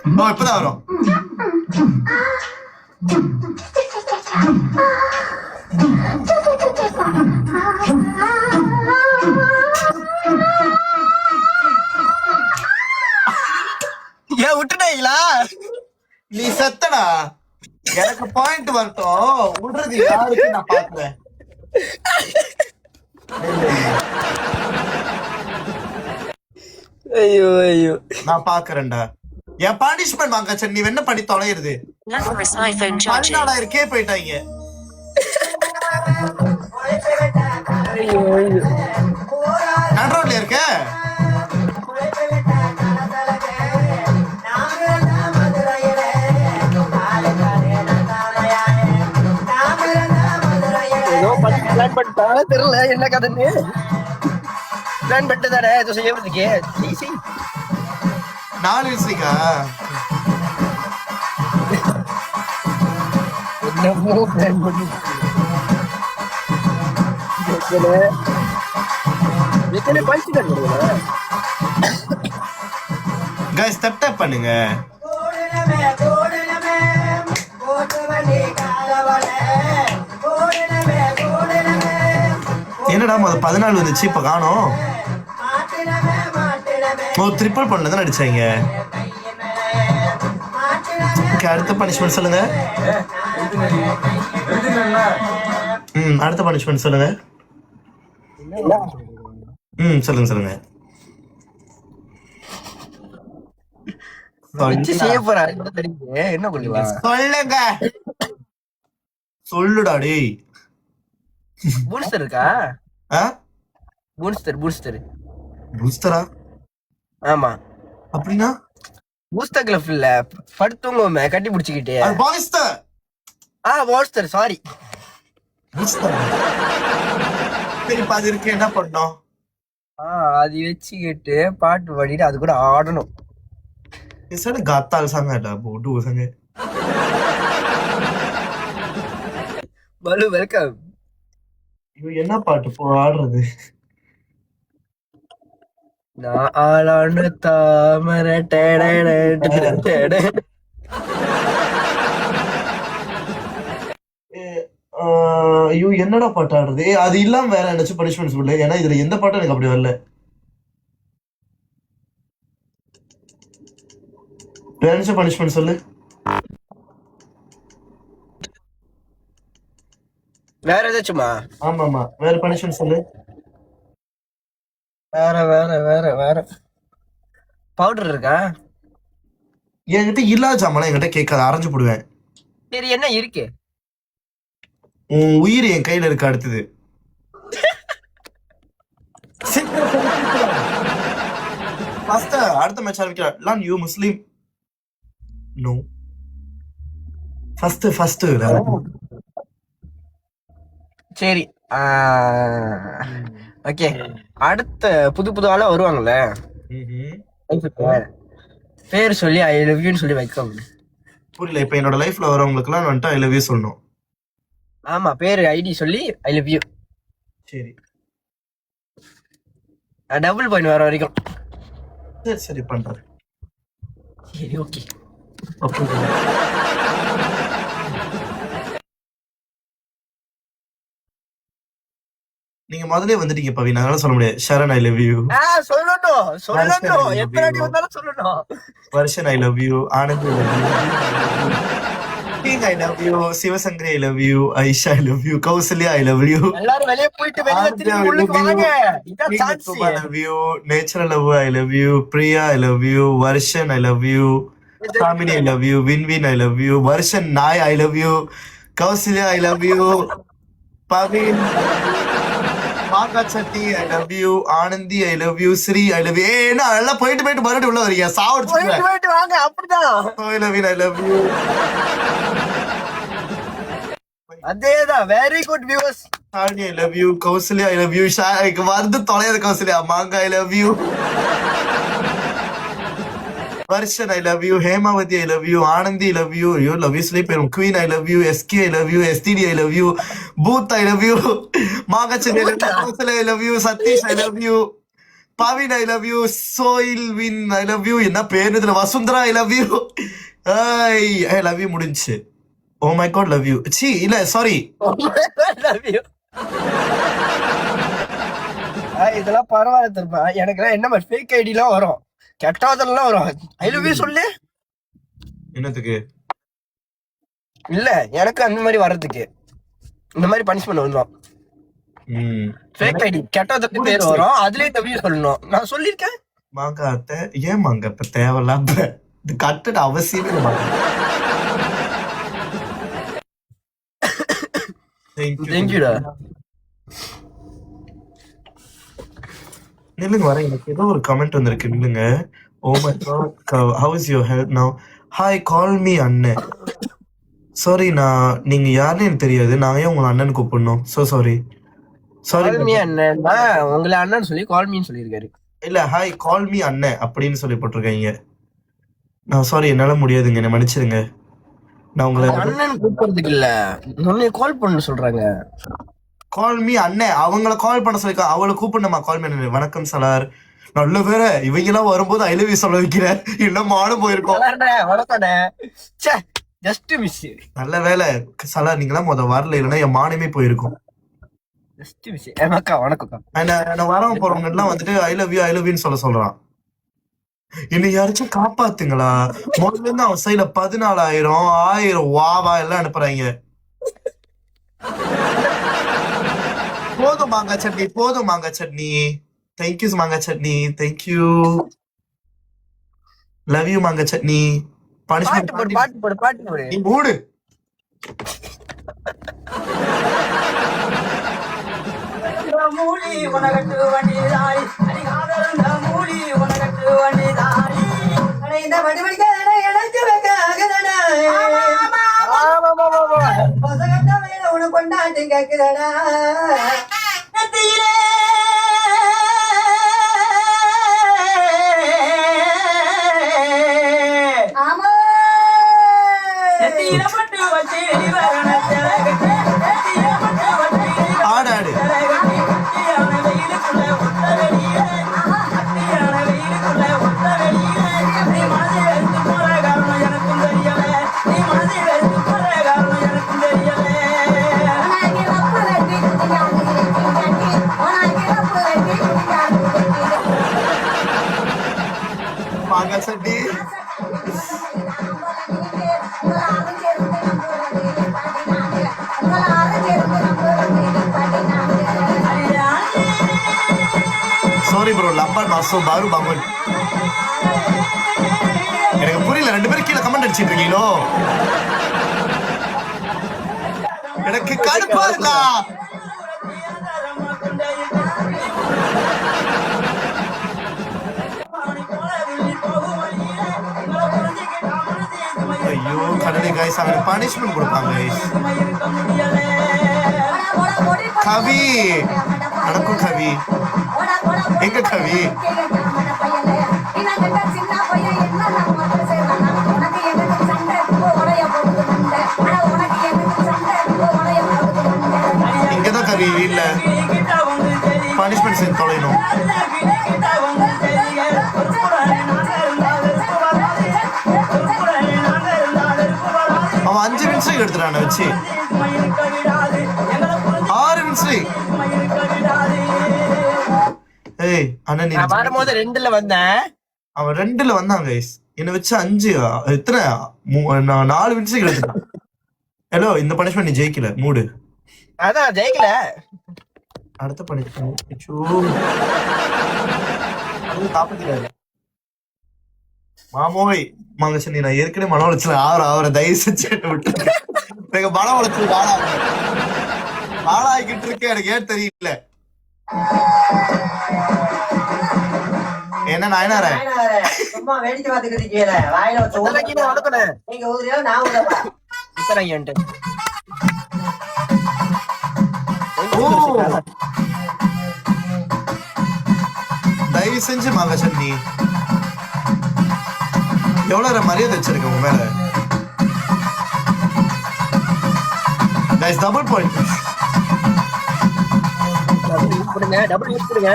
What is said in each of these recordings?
இப்பதான் வரும். ஏன் விட்டுட்டீங்களா? நீ செத்தடா. எனக்கு பாயிண்ட் வரட்டும். விடுறது யாருக்கு நான் பாக்குறேன். ஐயோ ஐயோ, நான் பாக்குறேன்டா. என் பனிஷ்மெண்ட் வாங்க. சரி நீ என்ன பண்ணி தொலைகிறது? 14,000 போயிட்டாங்க. கண்ட்ரோல்ல இருக்க. ஏதோ பண்ணி பிளான் பண்ணிட்டா தெரியல என்ன கதைன்னு. பிளான் பண்ணிட்டு தானே ஏதோ செய்யறதுக்கு ஈஸி. 4 விசிக்கா என்னமோ பிளான் பண்ணி எத்தனை பழிச்சு தருவீங்களா? கைஸ் ஸ்டெப் டேப் பண்ணுங்க. என்னடா 14 வந்துச்சு இப்ப காணோம். ட்ரிபிள் பண்ணல தான் நடிச்சாங்க. அடுத்த பனிஷ்மெண்ட் சொல்லுங்க. அடுத்த பனிஷ்மெண்ட் சொல்லுங்க. சொல்லுங்க சொல்லுங்க. என்ன சொல்லுங்க. சொல்லுடா டேய். பூஸ்டர் இருக்கா? பூஸ்டரா? ஆமா. அப்படின்னா பூஸ்டர் கிளப் இல்ல, படுத்துங்க கட்டி பிடிச்சிக்கிட்டே. Booster sorry. அது இருக்கு என்ன பண்ணோம்? அது வச்சுக்கிட்டு பாட்டு பாடிட்டு அது கூட ஆடணும். காத்தால் சாங்க போட்டு ஊசங்க. பலு வெல்கம். என்ன பாட்டு போ ஆடுறது? நான் ஆளான தாமரை. ஐயோ என்னடா பாட்டு ஆடுறது? அது இல்லாம வேற ஏதாச்சும் பனிஷ்மெண்ட் சொல்லு. ஏன்னா இதுல எந்த பாட்டும் எனக்கு அப்படி வரல. வேற ஏதாச்சும் பனிஷ்மெண்ட் சொல்லு. வேற ஏதாச்சுமா? ஆமா வேற பனிஷ்மெண்ட் சொல்லு. வேற வேற வேற வேற பவுடர் இருக்கா? என்கிட்ட இல்லாத சாமான் என்கிட்ட கேட்காத, அரைஞ்சு போடுவேன். சரி என்ன இருக்கு? உன் உயிர் என் கையில இருக்கு. அடுத்தது அடுத்த மேட்ச் ஆரம்பிக்கலாம். You Muslim? நோ. ஃபர்ஸ்ட் சரி ஓகே. அடுத்த புது ஆளா வருவாங்கல்ல, பேர் சொல்லி ஐ லவ் யூன்னு சொல்லி வைக்கணும். புரியல. இப்ப என்னோட லைஃப்ல வரவங்களுக்கு எல்லாம் வந்துட்டு ஐ லவ் யூ சொல்லணும். ஆமா, பேரு ஐடி சொல்லி ஐ லவ் யூ. சரி, டபுள் பாயிண்ட் வர வரைக்கும். சரி பண்றேன். சரி ஓகே. நீங்க முதல்ல வந்துட்டீங்க பவி, நாங்களால சொல்ல முடியாது. Sharan I love you. சொல்லணும் எத்தனை அடி வந்தாலும் சொல்லணும். Varushan I love you. Anand I love you. Sivasankari I love you. Aisha I love you. Kausalya I love you. எல்லாரும் வெளியே போயிட்டு வெளியே திரும்பி உள்ளுக்கு வாங்க. இதான் chance. I love you. Natural love I love you. Priya I love you. Varushan I love you. Samini I love you. வின்வின் I love you. Varushan நாய் I love you. Kausalya I love you. Pavin மாகாச்சட்டி I love you. Anandhi I love you. Sri I love you. ஏன்னா எல்லாம் போயிட்டு மறுபடியும் உள்ள வரீங்க. போயிட்டு வாங்க. அப்படிதான் ஐ லவ் யூ. அதேதான். Very good viewers. Sarani I love you. Kausalya I love you. வந்து தொலையாது கௌசல்யா. மாங்கா I love you. Varushan I love you. Hemavathi I love you. Anandhi I love you. ஐயோ லவ் யூ சொல்லி போயிடும். Queen I love you. SK I love you. STD I love you. Booth I love you. மாகாச்சட்டி I love you. Kausalya I love you. Sathish I love you. Pavin I love you. சோயில் வின் I love you. என்ன பேரு இதுல? Vasundhara I love you. I love you முடிஞ்சு. Oh my god love you. சி இல்ல sorry. Love you. இதெல்லாம் பரவாயில்ல திருப்பா. எனக்கு என்ன மாதிரி ஃபேக் ஐடிலாம் வரும், கெட்டாதெல்லாம் வரும். ஐ லவ் யூ சொல்லு. என்னத்துக்கு? இல்ல எனக்கு அந்த மாதிரி வர்றதுக்கு இந்த மாதிரி பனிஷ்மெண்ட் வந்துடும். ஃபேக் ஐடி கெட்டாதற்கு பேர் வரும், அதுலயே லவ் யூ சொல்லணும். நான் சொல்லியிருக்கேன். மாங்க அத்தை ஏன் மாங்க இப்ப தேவையில்லாம இது கட்டுட அவசியமே இல்லை. தேங்க்யூடா. நில்லுங்க வரேன். எனக்கு ஏதோ ஒரு கமெண்ட் வந்திருக்கு. நில்லுங்க. Oh my god how is your health now? Hi call me அண்ணன். சாரி நீங்க யாருன்னு எனக்கு தெரியாது. நான் ஏன் உங்களை அண்ணன் கூப்பிடணும்? சாரி கால் மீ அண்ணன். உங்களை அண்ணன் சொல்லி கால் மீன்னு சொல்லியிருக்காரு. இல்ல ஹாய் கால் மீ அண்ணன் அப்படின்னு சொல்லி போட்டிருக்கீங்க. நான் சாரி என்னால முடியாதுங்க, என்ன மன்னிச்சிருங்க. நான் உங்களை அண்ணன் கூப்பிடுறதுக்கு இல்ல, உன்னை கால் பண்ண சொல்றாங்க. கால் மீ அண்ணன். அவங்கள கால் பண்ண சொல்லி அவளை கூப்பிடணுமா? கால் மீ அண்ணன். வணக்கம் சலார். நல்ல வேற இவங்க எல்லாம் வரும்போது ஐ லவ் யூ சொல்ல வைக்கிறேன். இல்ல மானும் போயிருக்கோம். Just miss. நல்ல வேலை சலார், நீங்க எல்லாம் வரல, இல்லைன்னா என் மானமே போயிருக்கும். நான் வரவங்க போறவங்க எல்லாம் வந்துட்டு ஐ லவ் யூன்னு சொல்றான். என்னை யாராச்சும் காப்பாத்துங்களா? முதல்ல இருந்து அவன் சைட்ல 14,000 1000 வாவா எல்லாம் அனுப்புறாங்க. போதும் மாங்காய் சட்னி, போதும் மாங்காய் சட்னி. தேங்க்யூ மாங்காய் சட்னி. தேங்க்யூ. லவ் யூ மாங்காய் சட்னி. பாட்டு நீ மூடு. மூலி உனகட்டு வண்டிதாரி அடிகாதரந்த மூலி உனகட்டு வண்டிதாரி இந்த வடிவடிக்க எனக்கு வைக்காகதடா பசகட்ட மேல உன கொண்டாட்டி கேக்குதடா நத்தியிலே ஆமா நத்தியில பட்டு வச்சு வெளிவரணத்தை நத்தியில பட்டு வச்சு ஆடாடு. மாங்காய் சட்னி. சாரி ப்ரோ, லம்பன் மாசோ பாரு பாமன். எனக்கு புரியல, 2 பேரும் கீழே கமெண்ட் அடிச்சிட்டு இருக்கீங்களோ? எனக்கு கடுப்பா இருக்கா? ஐயோ கடலை கைஸ், அவங்க பனிஷ்மெண்ட் கொடுப்பாங்க. கவி வணக்கம் கவி. எங்க கவி? இங்கதான் கவி வீட்ல பனிஷ்மெண்ட் செஞ்சு தொலைணும். அவன் 5 நிமிஷம் எடுத்துட்டான வச்சு 6 நிமிஷம். ஏய் அண்ணா நீ வரும்போது 2ல வந்தேன். அவன் 2ல வந்தான் கைஸ். என்ன வச்சு 5 எத்தனை 4 நிமிஷம் எடுத்துட்டான். ஹலோ இந்த பனிஷ்மெண்ட் நீ ஜெயிக்கல, மூடு. அதான் ஜெயிக்கல. அடுத்த பனிஷ்மெண்ட் மாமோய் மாங்கச்சனி. நான் ஏற்கனவே மன உளைச்சல அவரை தயவு செஞ்சு விட்டு மன உளைச்சல் ஆளாகிட்டு இருக்கேன். எனக்கு ஏன் தெரியல. என்ன நாயனார சும்மா வேடிக்கை பார்த்துக்கிட்டு வாயில நீங்க ஊதியா நான் தயவு செஞ்சு மாங்கச்சனி எவ்வளவு மரியாதை வச்சிருக்க உங்க மேல. டபுள் பாயிண்ட் டபுள் யூஸ் பண்ணுங்க.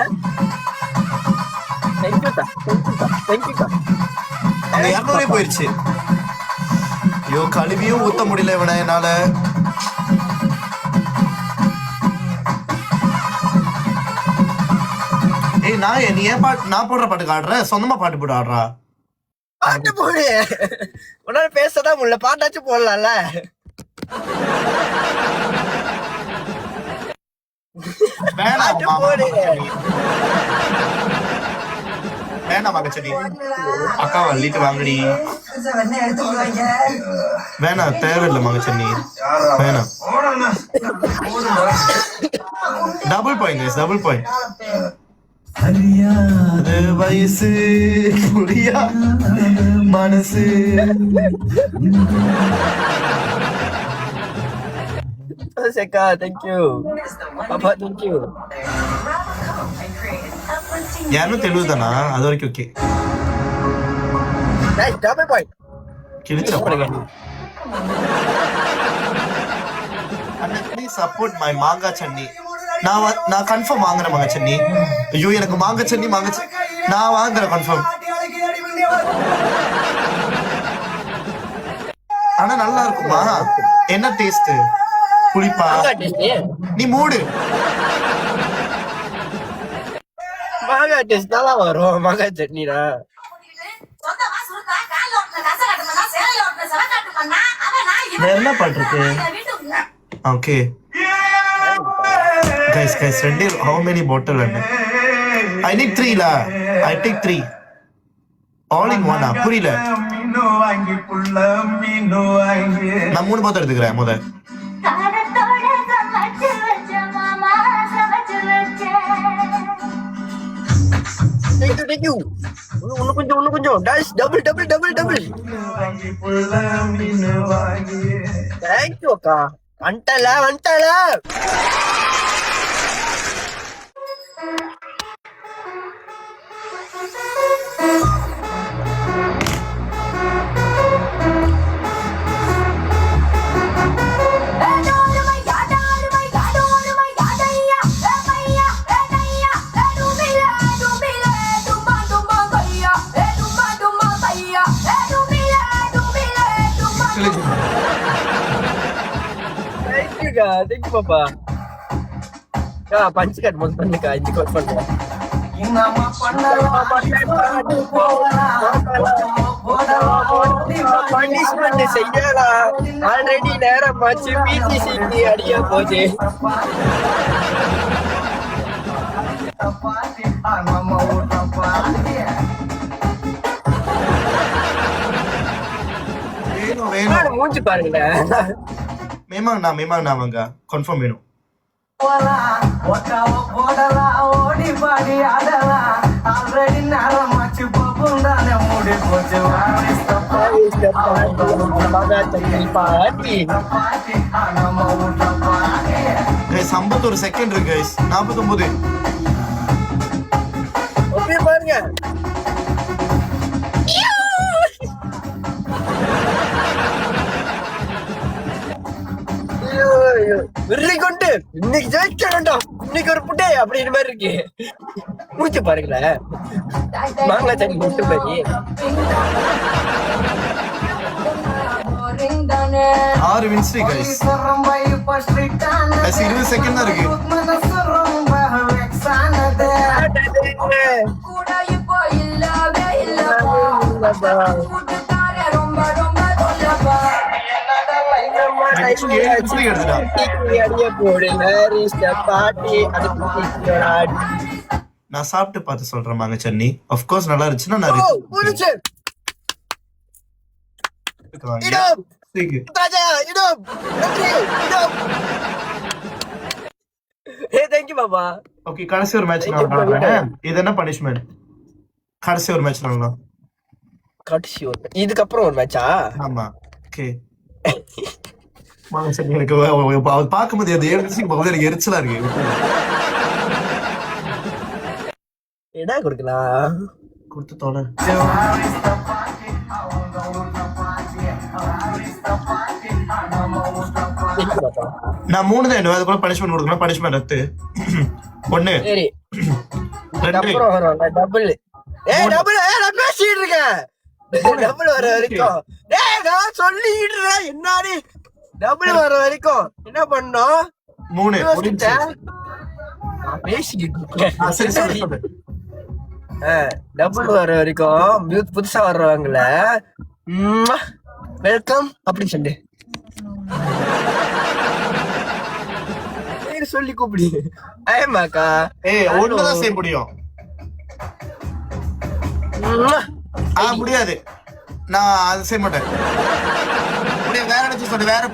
தேங்க்யூக்கா. அங்க 200 போயிருச்சு. ஐயோ கழுவியும் ஊத்த முடியல இவனை என்னால. ஏய் நான் நீ ஏன் பாட்டு நான் போடுற பாட்டுக்கு ஆடுற? சொந்தமா பாட்டு போட்டு ஆடுறா. பாட்டு போடு. உன்னால பேசதான் முடியல, பாட்டாச்சும் போடலாம்ல. பாட்டு போடு. வேணாம் மகச்சடி, அக்கா வள்ளிட்டு வாங்கடி. வேணாம் தேவையில்லை மகச்சண்ணி, வேணாம். Double point, double point. அறியாத வயசு புரியா மனசு. சேக்கா தேங்க்யூ. பாப்பா தேங்க்யூ. 270 தானா? அது வரைக்கும் ஓகே. Nice double point. கிழிச்சா போடுங்க. அண்ணா ப்ளீஸ் சப்போர்ட் மை மாங்கா சட்னி. நான் கன்ஃபார்ம் வாங்குறேன் மாங்கா சட்னி. ஐயோ எனக்கு மாங்கா சட்னி நான் வாங்குறேன் கன்ஃபார்ம். ஆனா நல்லா இருக்குமா? என்ன டேஸ்ட்? புளிப்பா? நீ மூடு. மாங்கா டேஸ்ட் நல்லா வரும் மாங்கா சட்னினா. என்ன பண்றது? ஓகே guys ரெண்டு how many bottle and I need 3 la. I take 3 all in one. புரியல. நான் 3 bottle எடுத்துக்கிறேன் முத. Thank you. Unu kunjung. Guys, double. Thank you, Akka. Antala. Thank you, Papa. Punch card mau பண்ணுக்கா, இந்த code பண்ணுங்க. Punishment செய்யலா. Already நேரம் ஆச்சு, பிடிசிக்கு அடியா போச்சு. வேணும் மூஞ்சி பாருங்களேன். மேமாங்க நாமங்க கன்ஃபார்ம் வேணும். ஒரு செகண்ட் இருக்கு 49. பாருங்க வெரி குட். இன்னைக்கு ஜெயிக்க வேண்டாம், இன்னைக்கு ஒரு புட்டே அப்படின்ற மாதிரி இருக்கு. மூச்சு பாருங்களேன். மாங்காய் சட்னி முட்டு மாதிரி 6 வின்ஸ்ட்ரி கைஸ். 20 செகண்ட் தான் இருக்கு. நான் சாப்பிட்டு பார்த்து சொல்றேன் மாங்க சட்னி. ஆஃப் கோர்ஸ் நல்லா இருந்துச்சுன்னா நான் ஓகே. கடைசி ஒரு மேட்ச் இது என்ன பனிஷ்மெண்ட்? கடைசி ஒரு மேட்ச் நடக்கலாம். கடைசி ஒரு இதுக்கப்புறம் ஒரு மேட்சா? ஆமா. ஓகே எனக்கு பார்க்கும்போது அது எனக்கு எரிச்சலா இருக்கு. என்ன கொடுக்கலாம்? கொடுத்து தோண நான் 3 தான். அது கூட பனிஷ்மெண்ட் கொடுக்கணும். பனிஷ்மெண்ட் 1 2 டபுள் ஏய் டபுள் நான் பேசிட்டு இருக்கேன் டபுள் வர வரைக்கும் நான் சொல்லிட்டு இருக்கேன் என்னாடி டபுள் வர வரைக்கும் என்ன பண்ணோம் 3 பேசிக்கிட்டு டபுள் வர வரைக்கும் புதுசா வர்றவங்கள வெல்கம் அப்படி சொல்லு பேர் சொல்லி கூப்பிடு ஐயமாக்கா ஒண்ணுதான் செய்ய முடியும் முடியாது நான் அது செய்ய மாட்டேன் வேற இடத்துல சொல்லு வேற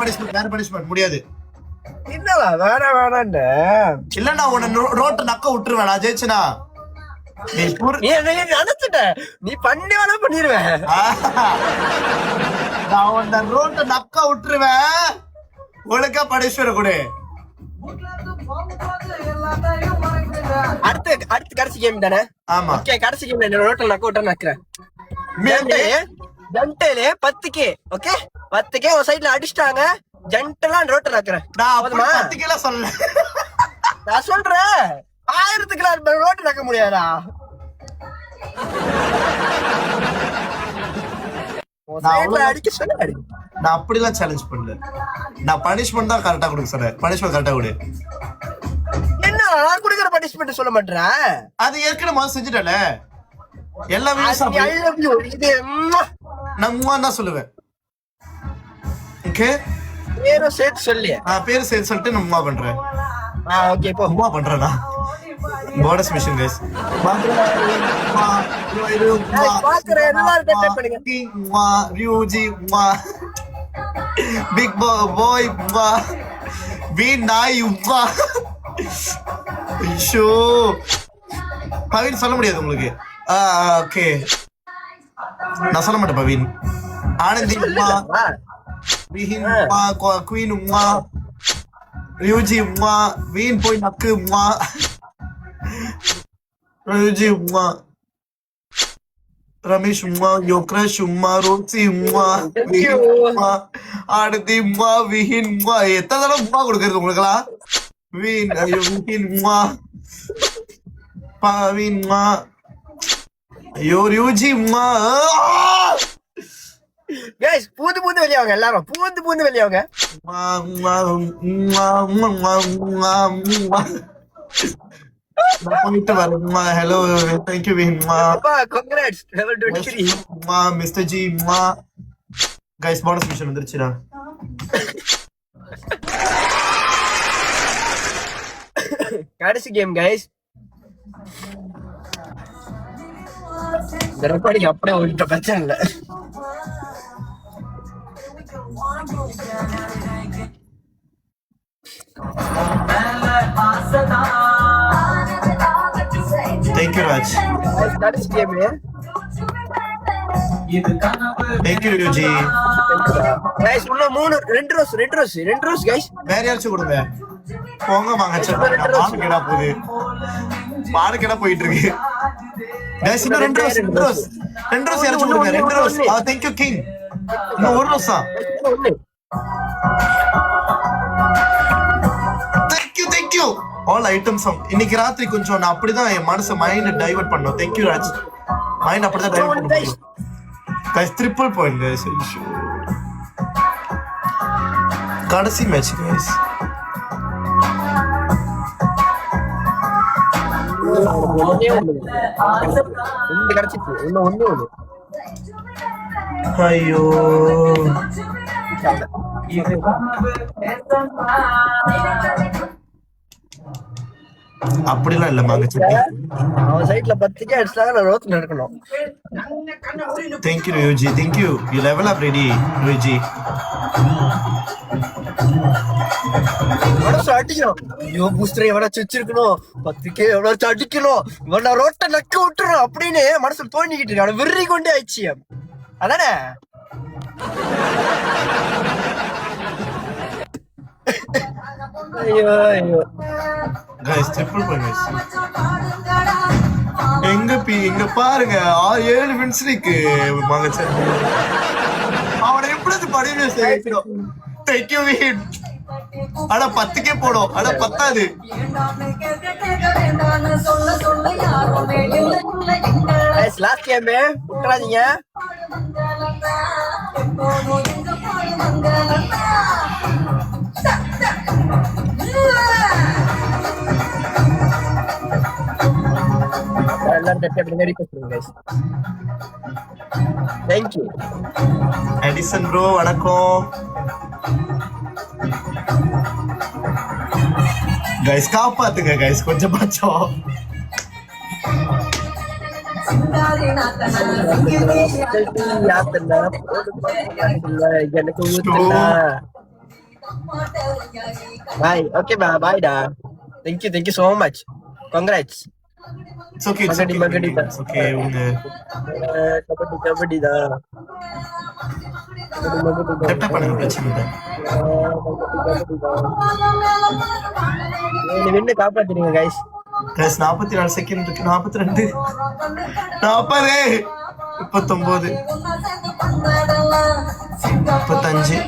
பனிஷ்மெண்ட் முடியாது என்னடா வேணான்னு இல்ல நான் உன்னை ரோட்டை நக்க விட்டுருவேன் நான் ஜெயிச்சனா நினைச்சிட்ட நீ பண்ணி வேணா பண்ணிருவேன் நான் உன்னை ரோட்டை நக்க விட்டுருவேன் ஒழுங்கா பனிஷ்மெண்ட் கொடு அடுத்து கடைசி கேம் தானே ஆமா கடைசி கேம் ரோட்ல நக்க விட்டா நக்குறேன் ஜண்டேலே 10K ஓகே 10K ஒரு சைடுல அடிச்சிட்டாங்க ஜண்டெல்லாம் ரோட்ல நக்குறேன் நான் 10K சொல்லல நான் சொல்றேன் 1000க்கு ரோட்டு நக்க முடியாதா அடிக்க சொல்ல நான் அப்படிலாம் சேலஞ்ச் பண்ணல நான் பனிஷ்மெண்ட் தான் கரெக்டா கொடுக்க சொன்னேன் பனிஷ்மெண்ட் கரெக்டா கொடு என்ன நான் கொடுக்குற பனிஷ்மெண்ட் சொல்ல மாட்டேன் அது ஏற்கனவே முதல்ல செஞ்சுட்டல எல்லாமே நான் தான் சொல்லுவேன் ஓகே பேரும் சேர்த்து சொல்லி பேரு சேர்த்து சொல்லிட்டு நான் உமா பண்றேன் ஓகே இப்போ உமா பண்றேனா bonus mission guys big boy வீண் நாய் உமா பவின் சொல்ல முடியாது உங்களுக்கு ஓகே நான் சொல்ல மாட்டேன் பவின் ஆனந்தி உமா விஹின் உமா குவீன் உமா ரியூஜி உமா வீண் போய் நக்கு உமா ரியூஜி உமா ரமேஷ் உமா யோக்ரஷ் உமா ரோசி உமா விஹின் உமா ஆனந்தி உமா விஹின் உமா எத்தனை தடவை உமா கொடுக்கறது உங்களுக்குலாம் வீண் விஹின் உமா பவின் உமா ஐயோ ரியூஜி உமா गाइस பூந்து வெளியாங்க எல்லாரும் பூந்து வெளியாங்க போயிட்டு வரமா ஹலோ थैंक यू விஹின்மா அப்பா காங்கிராட்ஸ் லெவல் 23 மா மிஸ்டர் ஜி மா गाइस போனஸ் மிஷன் வந்துருச்சுடா கடைசி கேம் गाइस ரெக்கார்டிங் அப்படியே ஓடிட்ட பிரச்சனை இல்ல Thank you Raj. That's game here. Thank you Yuji. Guys, ரெண்டு ரோஸ் guys. வேற யாராச்சும் கொடுங்க. போங்க வாங்க மார்க்கெட்டா போயிட்டு இருக்கு. Guys இன்னும் ரெண்டு ரோஸ் யாராச்சும் கொடுங்க. ரெண்டு ரோஸ். Thank you King. இன்னும் ஒரு ரோஸா? Thank you. All items இன்னைக்கு ராத்திரி கொஞ்சம் நான் அப்படிதான் என் மனசை மைண்ட் டைவர்ட் பண்ணோம். Thank you Raj. மைண்ட் அப்படிதான் டைவர்ட் பண்ணுங்க. Guys triple point guys. கடைசி மேட்ச் guys. ஐயோ அப்படிலாம் இல்ல மாங்க சிட்டி அவன் சைடுல 10K அடிச்சாங்க நான் ரோட்ல நடக்கணும் Thank you Yuji. Thank you. You level up ready Yuji. மனசு அடிக்கணும் ஐயோ பூஸ்டர் எவ்வளவு சுச்சிருக்கணும் 10K எவ்வளவு அடிக்கணும் இவன ரோட்டை நக்க விட்டுறோம் அப்படின்னு மனசுல தோண்டிக்கிட்டு இருக்கு அவனை வெறி கொண்டே ஆயிடுச்சு அதானே ஐயோ guys triple point guys. எங்க பாருங்க 7 வின்ஸ் இருக்கு மகச்ச அவனை எப்படி படிவே செய்யணும். Thank you வின் அட 10K போடும் அட பத்தாது கைஸ் லாஸ்ட் கேம் விட்டுறாதீங்க. எல்லாரும் கட்டி அப்படி ரிக்வெஸ்ட் பண்ணுங்க guys. Thank you. Edison bro வணக்கம். கைஸ் காப்பாத்துங்க கைஸ் கொஞ்சம் பச்சம். எனக்கு ஊத்துனா பாய். ஓகே பாய் டா. Thank you so much. Congrats. It's okay, it's okay. It's okay. Kabaddi டா. டெப்ட பண்ணுங்க பிரச்சனை இல்ல. நீ வின்னு காப்பாத்துறீங்க guys. கைஸ் 44 செகண்ட் இருக்கு. 42 40 39 35 34 33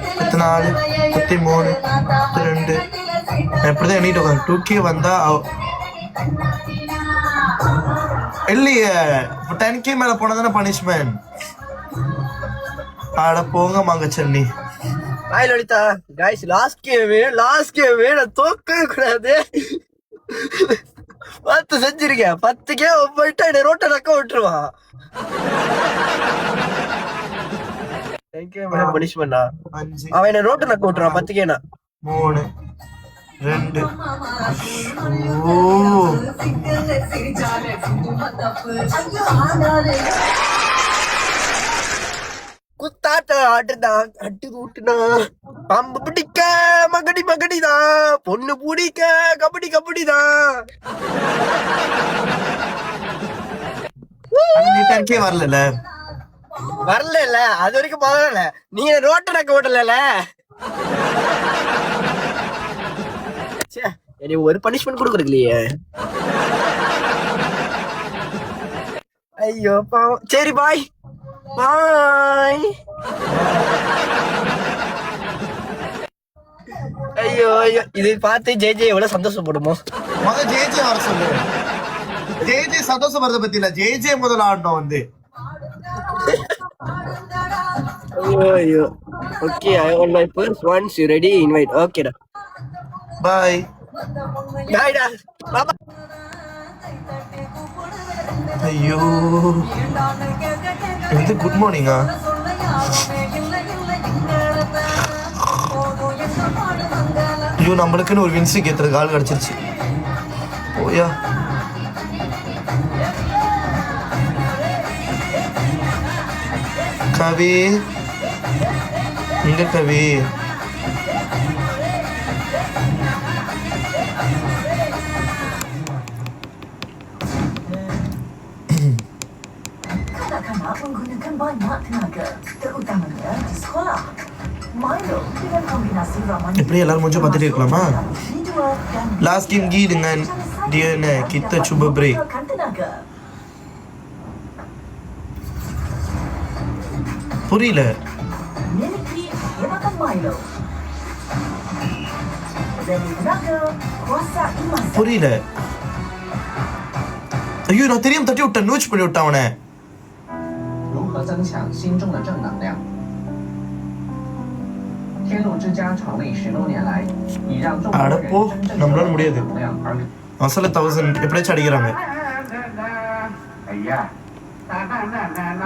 32 எப்படிதான் எண்ணிட்டு உட்காந்து 2K வந்தா இல்லையே 10K மேல போனதானே பனிஷ்மெண்ட். ஆட போங்க மாங்க சென்னி. Hi Lalitha. Guys last game நான் தோக்கவே கூடாது. 10 செஞ்சிருக்கேன். 10K போயிட்டு என்ன ரோட்ட நக்க விட்டுருவான். பனிஷ்மெண்டா அவன் என்ன ரோட்ட நக்க விட்டுருவான். 10K 3 2 ஓ குத்தாட்ட ஆட்டுதான் அட்டு ஊட்டுனா பாம்பு பிடிக்க மகடிதான் பொண்ணு பிடிக்க கபடிதான். வரல அது வரைக்கும் போகல. நீங்க ரோட்ட நக்க ஓட்டல. ஒரு பனிஷ்மெண்ட் கொடுக்கலையே. ஐயோ பாவம். சரி பாய். ஐயோ இது பார்த்து ஜே எவ்வளவு சந்தோஷப்படுமோ. ஜே வர சொல்லு. ஜே சந்தோஷப்படுறத பத்தி இல்ல. ஜே முதல்ல ஆடணும் வந்து. ஐயோ okay. I want my first once you ready invite. Okay டா. Bye. Bye டா. பாபா. ஐயோ இது குட் மார்னிங்கா? ஐயோ நம்மளுக்குன்னு ஒரு வின்ஸ்ட்ரிக் ஏத்துறதுக்கு ஆள் கிடைச்சிருச்சு. ஓயா கவி எங்க கவி? menggunakan banyak tenaga, terutamanya di sekolah. Milo dengan kombinasi ramuan எப்படி எல்லாரும் கொஞ்சம் பார்த்துட்டே இருக்கலாமா? லாஸ்ட் கேம் கீ dengan dia ni kita cuba break. புரியல. Miliki perkhidmatan Milo. Dari tenaga, kuasa imas. புரியல. ஐயோ நான் தெரியாம தட்டி விட்டேன். நோச் பண்ணி விட்டான் அவனை. 如何增强心中的正能量？天路之家创立10多年来，已让众多人真正有正能量而。மசாலா 1000 எப்படியாச்சும் அடிக்கிறாங்க.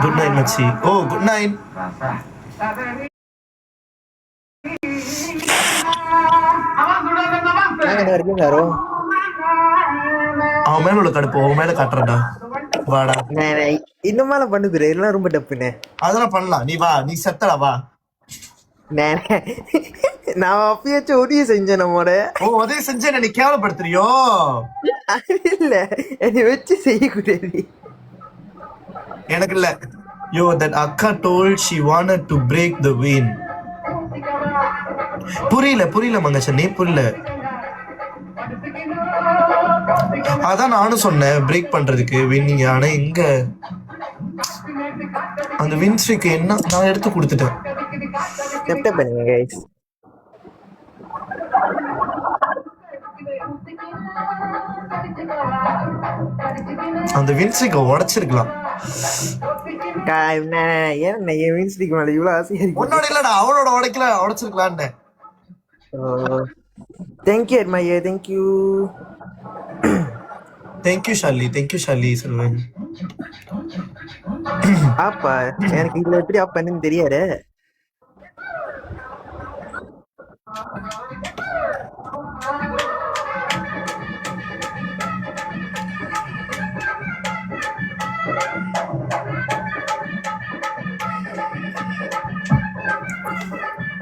குட் நைட் மச்சி. ஓ குட் நைட். அவன் மேல உள்ள கடுப்பு அவன் மேல காட்டுறடா. வாடா இந்த மேல பண்ணுது எல்லாம் ரொம்ப டப்புன்னு. அதெல்லாம் பண்ணலாம். நீ வா, நீ செத்தடா வா. நான் அப்பயாச்சும் உதவி செஞ்சேன் நம்மோட. ஓ உதவி செஞ்சேன் நீ கேவலப்படுத்துறியோ? இல்ல என்னை வச்சு செய்யக்கூடாது. எனக்கு இல்ல. யோ that அக்கா told she wanted to break the win. புரியல மங்கச்சன் நீ புரியல. அதான் நானும் சொன்னேன் பிரேக் பண்றதுக்கு வின்னிங். ஆனா இங்க அந்த வின் ஸ்ட்ரீக் என்ன நான் எடுத்து கொடுத்துட்டேன். பண்ணுங்க கைஸ். அந்த வின் ஸ்ட்ரீக்கை உடைச்சிருக்கலாம். ஏன் என் மீன்ஸ்டிக்கு மேல இவ்வளவு ஆசையா இருக்கு? உன்னோட இல்லடா, அவனோட உடைச்சிருக்கலான்னு. Thank you admirer, thank you. Thank you Shali Selvan. ஆப்பா எனக்கு இதுல எப்படி ஆப் பண்ணுன்னு தெரியாரு.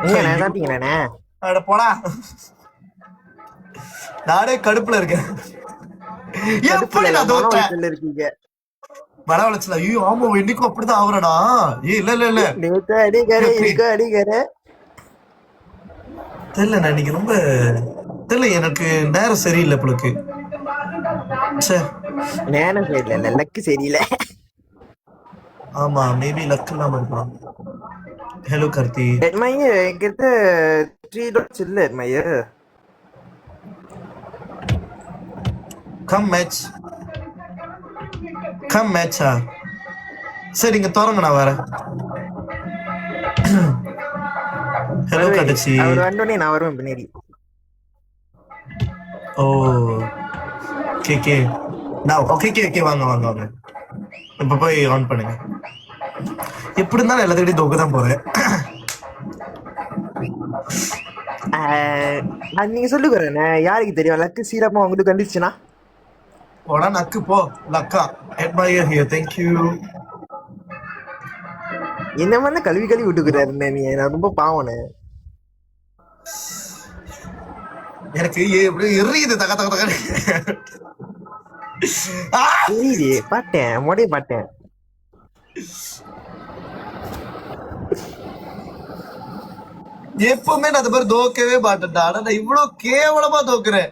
எங்கண்ணே சாப்பிட்டீங்களாண்ணே? அட போடா, நானே கடுப்புல இருக்கேன். எப்படி நான் தோத்தேன்? இருக்கீங்க மன வளர்ச்சல. ஐயோ ஆமா, இன்னைக்கும் அப்படிதான் ஆகுறடா. இல்ல நேத்து அடிக்காரு இருக்கோ அடிக்காரு தெரியல. நான் இன்னைக்கு ரொம்ப தெரியல, எனக்கு நேரம் சரியில்லை புளுக்கு. நேரம் சரியில்லை, லக்கு சரியில்லை. ஆமா, மேபி லக் இல்லாம இருக்கலாம். ஹலோ கார்த்தி. அட்மையர் என்கிட்ட 3 dots இல்ல அட்மையர். கம் மேட்சா? சரி, இங்க தோறங்க, நான் வரேன். ஹலோ கட்டச்சி. அவர் வந்தோடனே நான் வருவேன் பின்னாடி. ஓ கே நான் ஓகே வாங்க. இப்ப போய் ஆன் பண்ணுங்க. எப்படி இருந்தாலும் எல்லாத்தையும் தோக்க தான் போறேன். நீங்க சொல்லுகிறேண்ணே, யாருக்கு தெரியும் லக்கு சீரப்பா உங்களுக்கு கண்டிச்சுன்னா? போடா நக்கு போ. லக்கா அட்மையர் ஹியர். தேங்க்யூ. என்ன மாதிரி கழுவி விட்டுக்கிறாருண்ணே நீ. நான் ரொம்ப பாவனே. எனக்கு எரியுது தக தக தக. தெரியுது, பாட்டேன் மொடைய பாட்டேன். எப்பவுமே நான் அந்த மாதிரி தோக்கவே மாட்டேன்டா. ஆனா நான் இவ்வளவு கேவலமா தோக்குறேன்.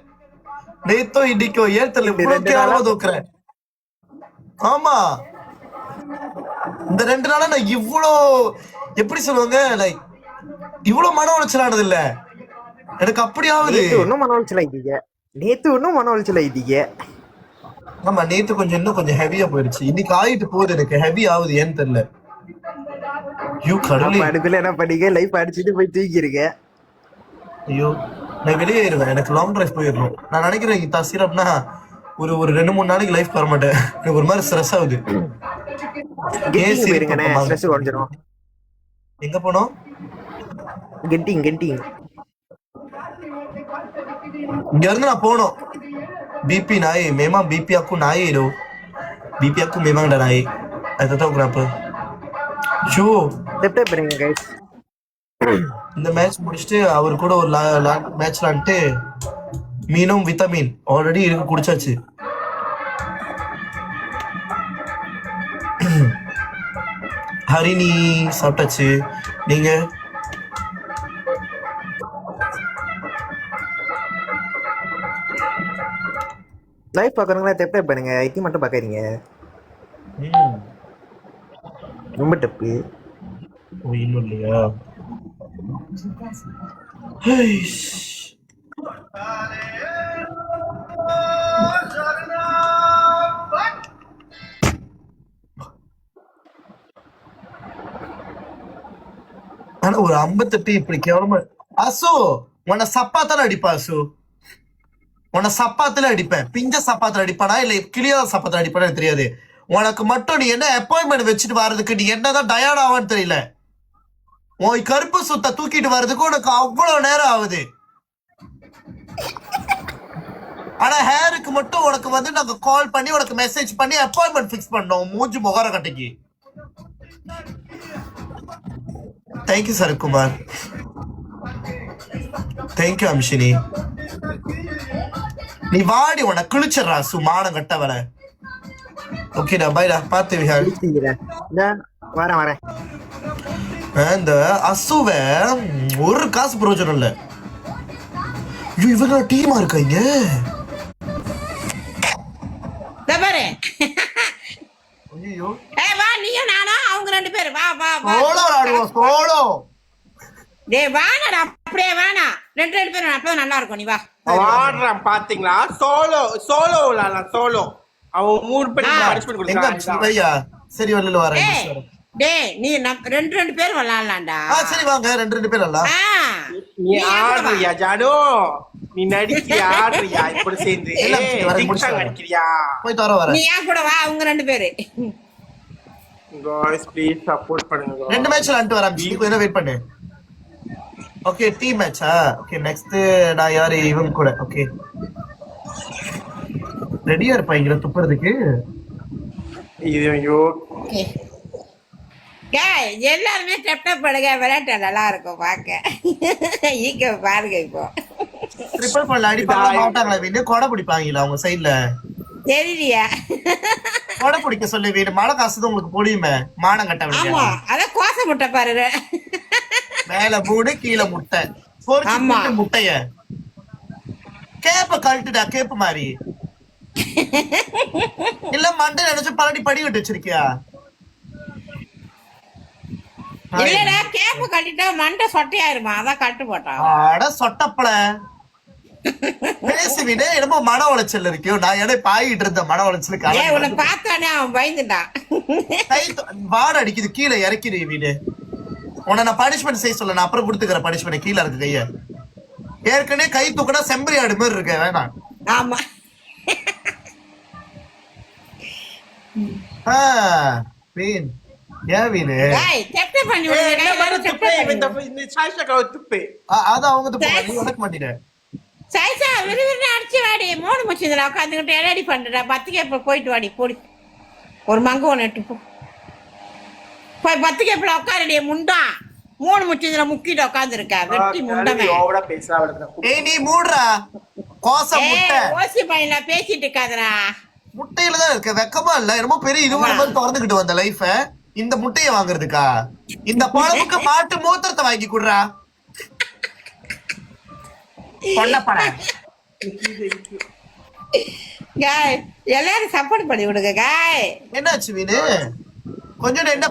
நேத்தோ இன்னைக்கோ ஏன் தெரியல, இவ்வளவு கேவலமா தோக்குறேன். ஆமா, இந்த 2 நாளா நான் இவ்வளோ எப்படி சொல்லுவாங்க, லைக் இவ்வளவு மன உளைச்சலானது இல்ல எனக்கு. அப்படியாவது நேத்து ஒன்னும் மன உளைச்சல் ஆயிட்டீங்க. ஆமா, நேத்து இன்னும் கொஞ்சம் ஹெவியா போயிருச்சு. இன்னைக்கு ஆயிட்டு போகுது, எனக்கு ஹெவி ஆகுது, ஏன்னு தெரியல. அடுக்குள்ள என்ன பண்ணீங்க? லைஃப் அடிச்சுட்டு போய் தூக்கிருக்க. ஐயோ, நான் வெளியேறுவேன். எனக்கு லாங் டிரைவ் போயிடணும். நான் நினைக்கிறேன் தசீரப்னா ஒரு 2-3 நாளைக்கு லைஃப் வர மாட்டேன். எனக்கு ஒரு மாதிரி ஸ்ட்ரெஸ் ஆகுது. எங்க போனோம்? கெட்டிங் இங்க இருந்து நான் போனோம். बीपी नाई मेमा बीपी आपको नाई रो बीपी आपको मेमा डराई ऐसा तो ग्राफ ஷோ டெப்டே பண்ணுங்க गाइस. இந்த மேட்ச் முடிச்சிட்டு அவர் கூட ஒரு மேட்ச் விளையாண்டு மீனும் விட்டமின் ஆல்ரெடி இருக்கு குடிச்சாச்சு. ஹரிணி சாப்பிட்டாச்சு. நீங்க லைவ் பார்க்குறவங்களா டெப்டே பண்ணுங்க. ஐடி மட்டும் பார்க்காதீங்க, ரொம்ப டப்பு. இன்னும் இல்லையா? ஆனா ஒரு 58 இப்படி கேவலமா. அசு உன்னை சப்பாத்தால அடிப்பா. அசு உன்னை சப்பாத்துல அடிப்பேன். பிஞ்ச சப்பாத்துல அடிப்பானா இல்ல கிளியாத சப்பாத்துல அடிப்பானு தெரியாது. உனக்கு மட்டும் நீ என்ன அப்பாயின்மெண்ட் வச்சுட்டு வர்றதுக்கு நீ என்னதான் டயர்ட் ஆவான்னு தெரியல. உன் கருப்பு சுத்த தூக்கிட்டு வர்றதுக்கு உனக்கு அவ்வளவு நேரம் ஆகுது. ஆனா ஹேருக்கு மட்டும் உனக்கு நாங்க கால் பண்ணி உனக்கு மெசேஜ் பண்ணி அப்பாயின்மெண்ட் பிக்ஸ் பண்ணோம். மூஞ்சி முகர கட்டைக்கு. தேங்க்யூ சரத்குமார். தேங்க்யூ அம்ஷினி. நீ வாடி உன கிழிச்சிடறா சுமானம் கட்டவள. ஓகேடா, பைடா, பார்த்து விஹால். வரேன். இந்த அசுவ ஒரு காசு பிரயோஜனம் இல்ல. இவங்க டீமா இருக்காங்க. ஐயோ, வா நீயும் நானும் அவங்க 2 பேரும் வா வா வா. சோலோ ஆடுவோம், சோலோ. டேய் வாடா, அப்படியே வாடா. 2 பேரும் அப்பதான் நல்லா இருக்கும். நீ வா. ஆடுறான் பாத்தீங்களா? சோலோ விளையாடலாம். சோலோ அவன் 3 பேருக்கு பனிஷ்மென்ட் கொடுத்தான். ஐயா சரி வரல வரேன். டேய் டேய் நீ ரெண்டு பேர் விளையாடலாம்டா. சரி வாங்க 2 பேர் வரலாம். நீ ஆடுறியா ஜானு? நீ நடிக்கிறியா ஆடுறியா? இப்படி சேர்ந்து நடிக்கிறியா? போய் வரேன். நீ ஏன் கூட வா, அவங்க 2 பேரு. गाइस ப்ளீஸ் சப்போர்ட் பண்ணுங்க. 2 மேட்ச் விளையாண்டு வரேன். நீ கொஞ்சம் வெயிட் பண்ணு. ஓகே டீம் மேட்சா? ஓகே நெக்ஸ்ட் நான் யாரு இவங்க கூட. ஓகே ரெடியா இருப்பாங்க துப்புறதுக்கு. ஐயோ டேய் எல்லாரும் டப் டப் படுங்க, விளையாட்டு நல்லா இருக்கும் பார்க்க. ஈக்க பாருங்க இப்போ. ட்ரிபிள் பண்ணல அடிப்பாங்க மாட்டாங்களா வீடு? கொடை பிடிப்பாங்களா அவங்க சைடுல? தெரியலையா? கொடை பிடிக்க சொல்லி வீடு மழை காசுதான் உங்களுக்கு பொடியுமே. மானம் கட்ட ஆமா வேண்டிய அதான் கோசை முட்டை பாரு. மேல மூடு கீழே முட்டை பொறிச்சு முட்டைய கேப்ப கழட்டுடா. கேப்பு மாதிரி இல்ல மண்டை நினைச்சு பழனி படி விட்டு வச்சிருக்கியா? இல்லடா கேப்பு கட்டிட்டா மண்டை சொட்டையாயிருமா, அதான் கட்டு போட்டான். அட சொட்டப்பட பேசுவீனே என்னமோ மன உளைச்சல் இருக்கோ. நான் என்ன பாயிட்டு இருந்த மன உளைச்சலுக்கு உன்னை பார்த்தானே அவன் பயந்துட்டான். வாட அடிக்குது கீழே இறக்கிடு வீடு. உன்னை நான் பனிஷ்மெண்ட் செய்ய சொல்ல, நான் அப்புறம் கொடுத்துக்கிறேன் பனிஷ்மெண்ட். கீழே இருக்கு கைய ஏற்கனவே கை தூக்கினா செம்பரி ஆடு மாதிரி இருக்க வேணாம். ஆமா வீண் ஏன் வீணு பண்ணி அதான் அவங்க உனக்கு மாட்டேன். சைசா விறுவிறு அடிச்சு வாடி. 3 முச்சிதுல உட்காந்துக்கிட்டு எடாடி பண்றா. 10 கேப்ப போயிட்டு வாடி போடி. ஒரு மங்க ஒன்று எட்டு போ போய் 10 கேப்பில் உட்காரடிய முண்டா. 3 முச்சிதுல முக்கிட்டு உட்காந்துருக்க வெட்டி முண்டமே. ஏய் நீ மூடுறா கோச முட்டை. ஓசி பையன்ல பேசிட்டு இருக்காதரா. முட்டையில தான் இருக்க வெக்கமா இல்ல? என்னமோ பெரிய 20 மாதிரி திறந்துகிட்டு வந்த லைஃப இந்த முட்டைய வாங்குறதுக்கா? இந்த பழமுக்கு மாட்டு மூத்திரத்தை வாங்கி குடுறா. எல்லாரும் சப்போர்ட் பண்ணி விடுங்க காய். என்னாச்சு வீணு? கொஞ்சம் என்ன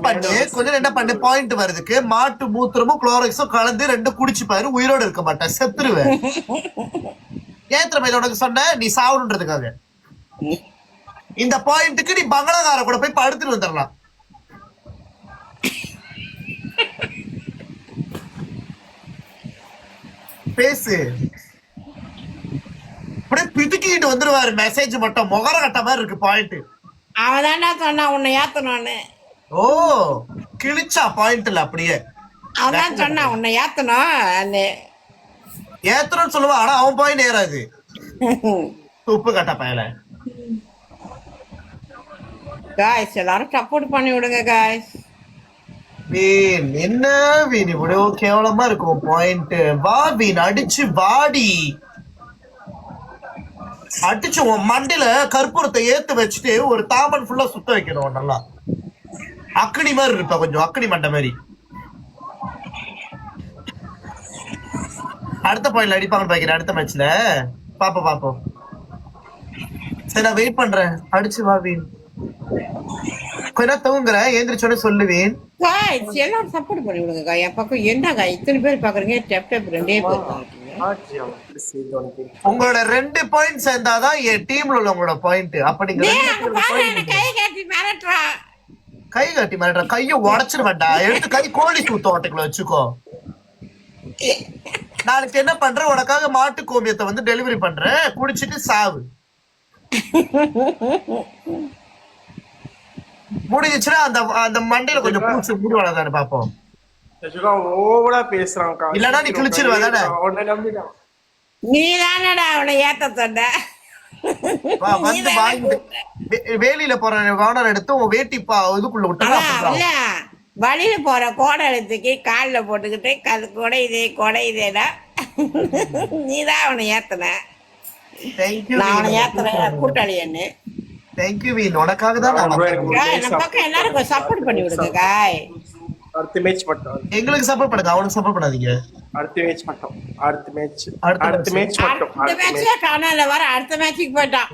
பண்ணு பாயிண்ட் வருதுக்கு மாட்டு மூத்திரமும் குளோரிக்ஸும் கலந்து 2 குடிச்சு பாரு. உயிரோட இருக்க மாட்டேன், செத்துருவேன். ஏன் திறமை உனக்கு சொன்ன? நீ சாவணுன்றதுக்காக. இந்த பாயிண்ட்டுக்கு நீ பங்களாகார கூட போய் படுத்துட்டு வந்துடலாம். பேசு அப்படியே பிதுக்கிட்டு வந்துருவாரு. மெசேஜ் மட்டும் முகர கட்ட மாதிரி இருக்கு பாயிண்ட். அவன் தாண்டா சொன்னா உன்னை ஏத்தணும்னு. ஓ கிழிச்சா பாயிண்ட்ல அப்படியே அவன் சொன்னா உன்னை ஏத்தணும் ஏத்தணும்னு சொல்லுவான். ஆனா அவன் பாயிண்ட் ஏறாது. உப்பு கட்ட பயல. காய்ஸ் எல்லாரும் சப்போர்ட் பண்ணி விடுங்க காய்ஸ். வீண் என்ன வீண் இவ்வளவு கேவலமா இருக்கும் பாயிண்ட். வா வீண் அடிச்சு வாடி. அடிச்சு உன் மண்டில கற்பூரத்தை ஏத்து வச்சுட்டு ஒரு தாமன் ஃபுல்லா சுத்த வைக்கணும். நல்லா அக்கனி மாதிரி இருப்ப, கொஞ்சம் அக்கனி மண்டை மாதிரி. அடுத்த பாயிண்ட்ல அடிப்பாங்கன்னு பாக்கிறேன். அடுத்த மேட்ச்ல பாப்போம். சரி நான் வெயிட் பண்றேன். அடிச்சு வா வீண். கொஞ்ச தூங்குறேன், எந்திரிச்சோட சொல்லுவேன். எல்லாரும் சப்போர்ட் பண்ணி விடுங்க. என் பக்கம் என்னங்க இத்தனை பேர் பாக்குறீங்க? டெப் 2 பேர். உங்களோட 2 பாயிண்ட் சேர்ந்தாதான் என் டீம்ல உள்ள உங்களோட பாயிண்ட். அப்படிங்கிற கை காட்டி மிரட்டுற கைய உடச்சிட வேண்டாம். எடுத்து கை கோழி சூத்த ஓட்டைக்குள்ள வச்சுக்கோ. நாளைக்கு என்ன பண்ற, உனக்காக மாட்டு கோமியத்தை வந்து டெலிவரி பண்றேன், குடிச்சிட்டு சாவு. முடிஞ்சுச்சுன்னா அந்த மண்டையில கொஞ்சம் பூச்சி முடி வளர்ந்தானு பாப்போம். இல்லன்னா நீ கிழிச்சிருவ தானே. நீ தானடா அவனை ஏத்த சொன்ன. வேலியில போற கோணம் எடுத்து உன் வேட்டிப்பா இதுக்குள்ள விட்டு வழியில போற கோடை எடுத்துக்கி காலில் போட்டுக்கிட்டு அது கொடையுதேடா. நீதான் அவனை ஏத்தன. நான் அவனை ஏத்துறேன் கூட்டாளி என்ன. தேங்க்யூ வீண், உனக்காக தான் நம்ம பக்கம் எல்லாரும் சப்போர்ட் பண்ணி விடுங்க காய். அடுத்த மேட்ச் மட்டும் எங்களுக்கு சப்போர்ட் பண்ணுங்க, அவனுக்கு சப்போர்ட் பண்ணாதீங்க. அடுத்த மேட்ச் மட்டும் அடுத்த மேட்சுக்கு போயிட்டான்.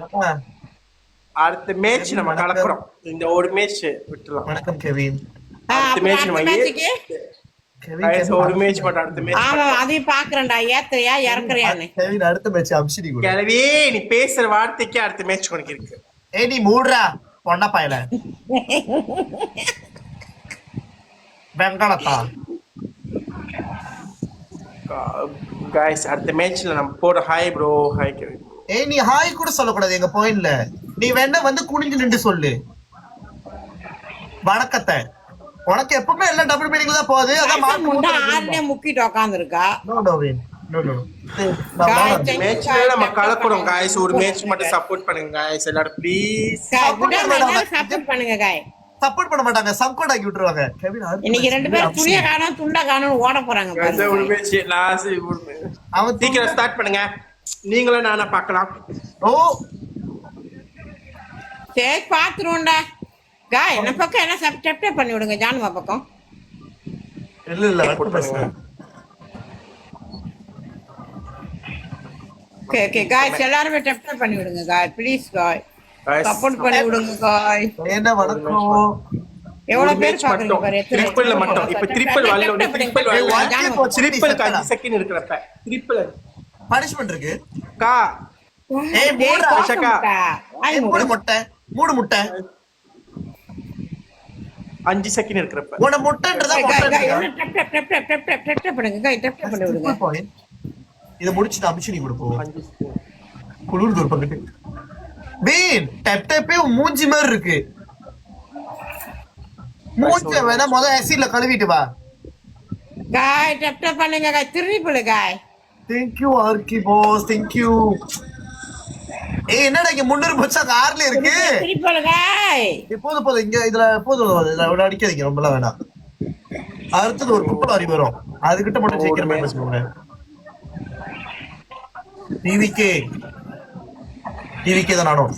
அடுத்த மேட்ச் நம்ம கலக்குறோம். இந்த ஒரு மேட்ச் விட்டுறலாம். வணக்கம் கெவின். அடுத்த மேட்ச் நம்ம ஒரு மேட்ச் மட்டும். அடுத்த மேட்ச் ஆமா அதையும் பாக்குறேன்டா. ஏத்துறியா இறக்குறியான்னு. கெவின் அடுத்த மேட்ச் அம்சிடி கூட கேளவி நீ பேசுற வார்த்தைக்கு அடுத்த மேட்ச் உனக்கு இருக்கு. ஏய் நீ மூடுறா. பொண்ண பாயல வெங்கடத்தா गाइस அடுத்த மேட்ச்ல நம்ம போற ஹாய் ப்ரோ ஹாய் கெவின். ஏய் நீ ஹாய் கூட சொல்லக்கூடாது எங்க பாயிண்ட்ல. நீ வேணா வந்து குனிஞ்சு நின்று சொல்லு வணக்கத்தை. உனக்கு எப்பவுமே எல்லாம் டபுள் மீனிங்ல தான் போகுது. அதான் முண்டா ஆறுனே முக்கிட்டு உட்காந்துருக்கா. மேட்ச்ல நம்ம கலக்குறோம் गाइस. ஒரு மேட்ச் மட்டும் சப்போர்ட் பண்ணுங்க गाइस எல்லாரும் ப்ளீஸ். சப்போர்ட் பண்ணுங்க गाइस. சப்போர்ட் பண்ண மாட்டாங்க, சப்கோட் ஆக்கி விட்டுருவாங்க. இன்னைக்கு ரெண்டு பேரும் புளிய காணோம் துண்டா காணோம் ஓட போறாங்க பாருங்க. ஒரு மேட்ச் லாஸ்ட் அவன் சீக்கிரம் ஸ்டார்ட் பண்ணுங்க. நீங்களும் நானா பார்க்கலாம். ஓ சரி பாத்துருவோம்டா गाइस. என்ன பக்கம் என்ன சப்ஸ்கிரைப் பண்ணி விடுங்க ஜானுவா பக்கம். இல்ல சப்போர்ட் பண்ணுங்க. ஓகே गाइस எல்லாரும் சப்ஸ்கிரைப் பண்ணி விடுங்க गाइस ப்ளீஸ் गाइस. சப்போர்ட் பண்ணி விடுங்க गाइस. என்ன வணக்கம். எவ்வளவு பேர் பாக்குறீங்க பாரு. ட்ரிபிள்ல மட்டும் இப்ப ட்ரிபிள் வால்ல ட்ரிபிள் வால்ல ட்ரிபிள் 5 செகண்ட் இருக்குறப்ப ட்ரிபிள் பனிஷ்மென்ட் இருக்கு கா. ஏய் மூடு அஷகா. மூடு முட்டை 5 செகண்ட் இருக்குறப்ப உன முட்டைன்றத முட்டை டப் பண்ணுங்க गाइस. டப் பண்ணி விடுங்க. இத முடிச்சிட்டு அமிஷனி கொடுப்போம். குளிர் ஒரு பக்கத்து பீன் டப்பே மூஞ்சி மாதிரி இருக்கு. மூஞ்சி வேணா முதல்ல ஆசிட்ல கழுவிட்டு வா गाइस. டப் பண்ணுங்க guys. Triple guys. Thank you ஆர்கி பாஸ். Thank you. ஏய் என்னடா இங்க 300 பச்சா கார்ல இருக்கு. Triple guys. போதும் இங்க இதுல போதும். இதுல அடிக்காதீங்க ரொம்பலாம் வேணாம். அடுத்து ஒரு குப்பை லாரி வரும், அதுகிட்ட மட்டும் சீக்கிரமா பேசுங்க. டிவிக்கே தான் நானும்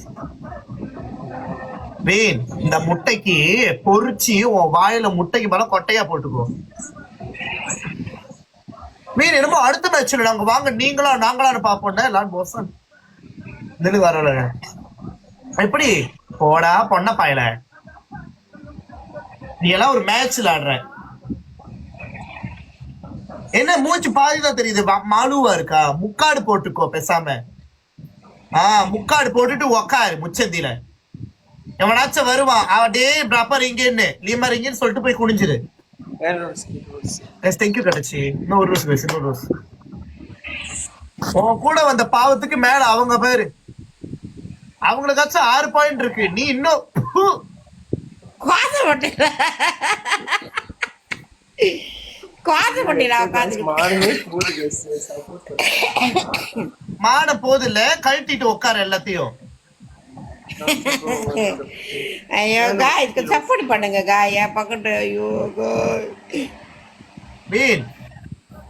வீண். இந்த முட்டைக்கு பொறிச்சு உன் வாயில முட்டைக்கு மேல கொட்டையா போட்டுக்கோ மீன். என்னமோ அடுத்த மேட்ச்ல நாங்க வாங்க நீங்களா நாங்களான்னு பாப்போம்னா எல்லாரும் போசன் நின்று வரல. எப்படி போடா பொண்ண பாயல. நீ எல்லாம் ஒரு மேட்ச்ல ஆடுற. என்ன மூச்சு பாதிதான் தெரியுது. மாலுவா இருக்கா? முக்காடு போட்டுக்கோ பேசாம. முக்காடு போட்டுட்டு உக்காரு முச்சந்தில. எவனாச்சும் வருவான் அவடே ப்ராப்பர் இங்கன்னு லீமர் இங்கன்னு சொல்லிட்டு போய் குனிஞ்சிரு. தேங்க்யூ கிடைச்சி. இன்னும் ஒரு ரோஸ். இன்னொரு ரோஸ். உன் கூட வந்த பாவத்துக்கு மேல அவங்க பேரு. அவங்களுக்காச்சும் 6 பாயிண்ட் இருக்கு. நீ இன்னும் மான போது இல்ல கழட்டிட்டு உட்கார எல்லாத்தையும். ஐயோ गाइस சப்போர்ட் பண்ணுங்க गाइस. பக்கத்து ஐயோ மீன்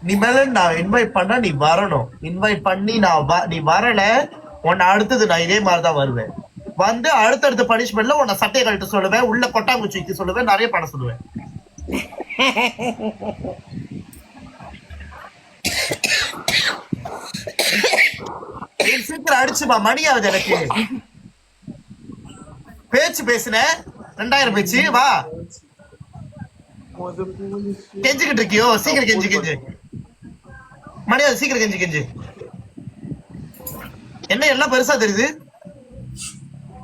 நீ மேல நான் இன்வைட் பண்ணா நீ வரணும். இன்வைட் பண்ணி நீ வரல உன்னை அடுத்தது நான் இதே மாதிரிதான் வருவேன். வந்து அடுத்தடுத்த பனிஷ்மெண்ட்ல உன்னை சட்டையை கழட்ட சொல்லுவேன், உள்ள கொட்டாங்குச்சி வைக்க சொல்லுவேன், நிறைய பண்ண சொல்லுவேன். சீக்கிரம் அடிச்சுமா, மணி ஆகுது எனக்கு. பேச்சு பேசுன 2000 பேச்சு வா. கெஞ்சிக்கிட்டு இருக்கியோ சீக்கிரம் கெஞ்சு மணி ஆகுது சீக்கிரம் கெஞ்சு. என்ன எல்லாம் பெருசா தெரியுது?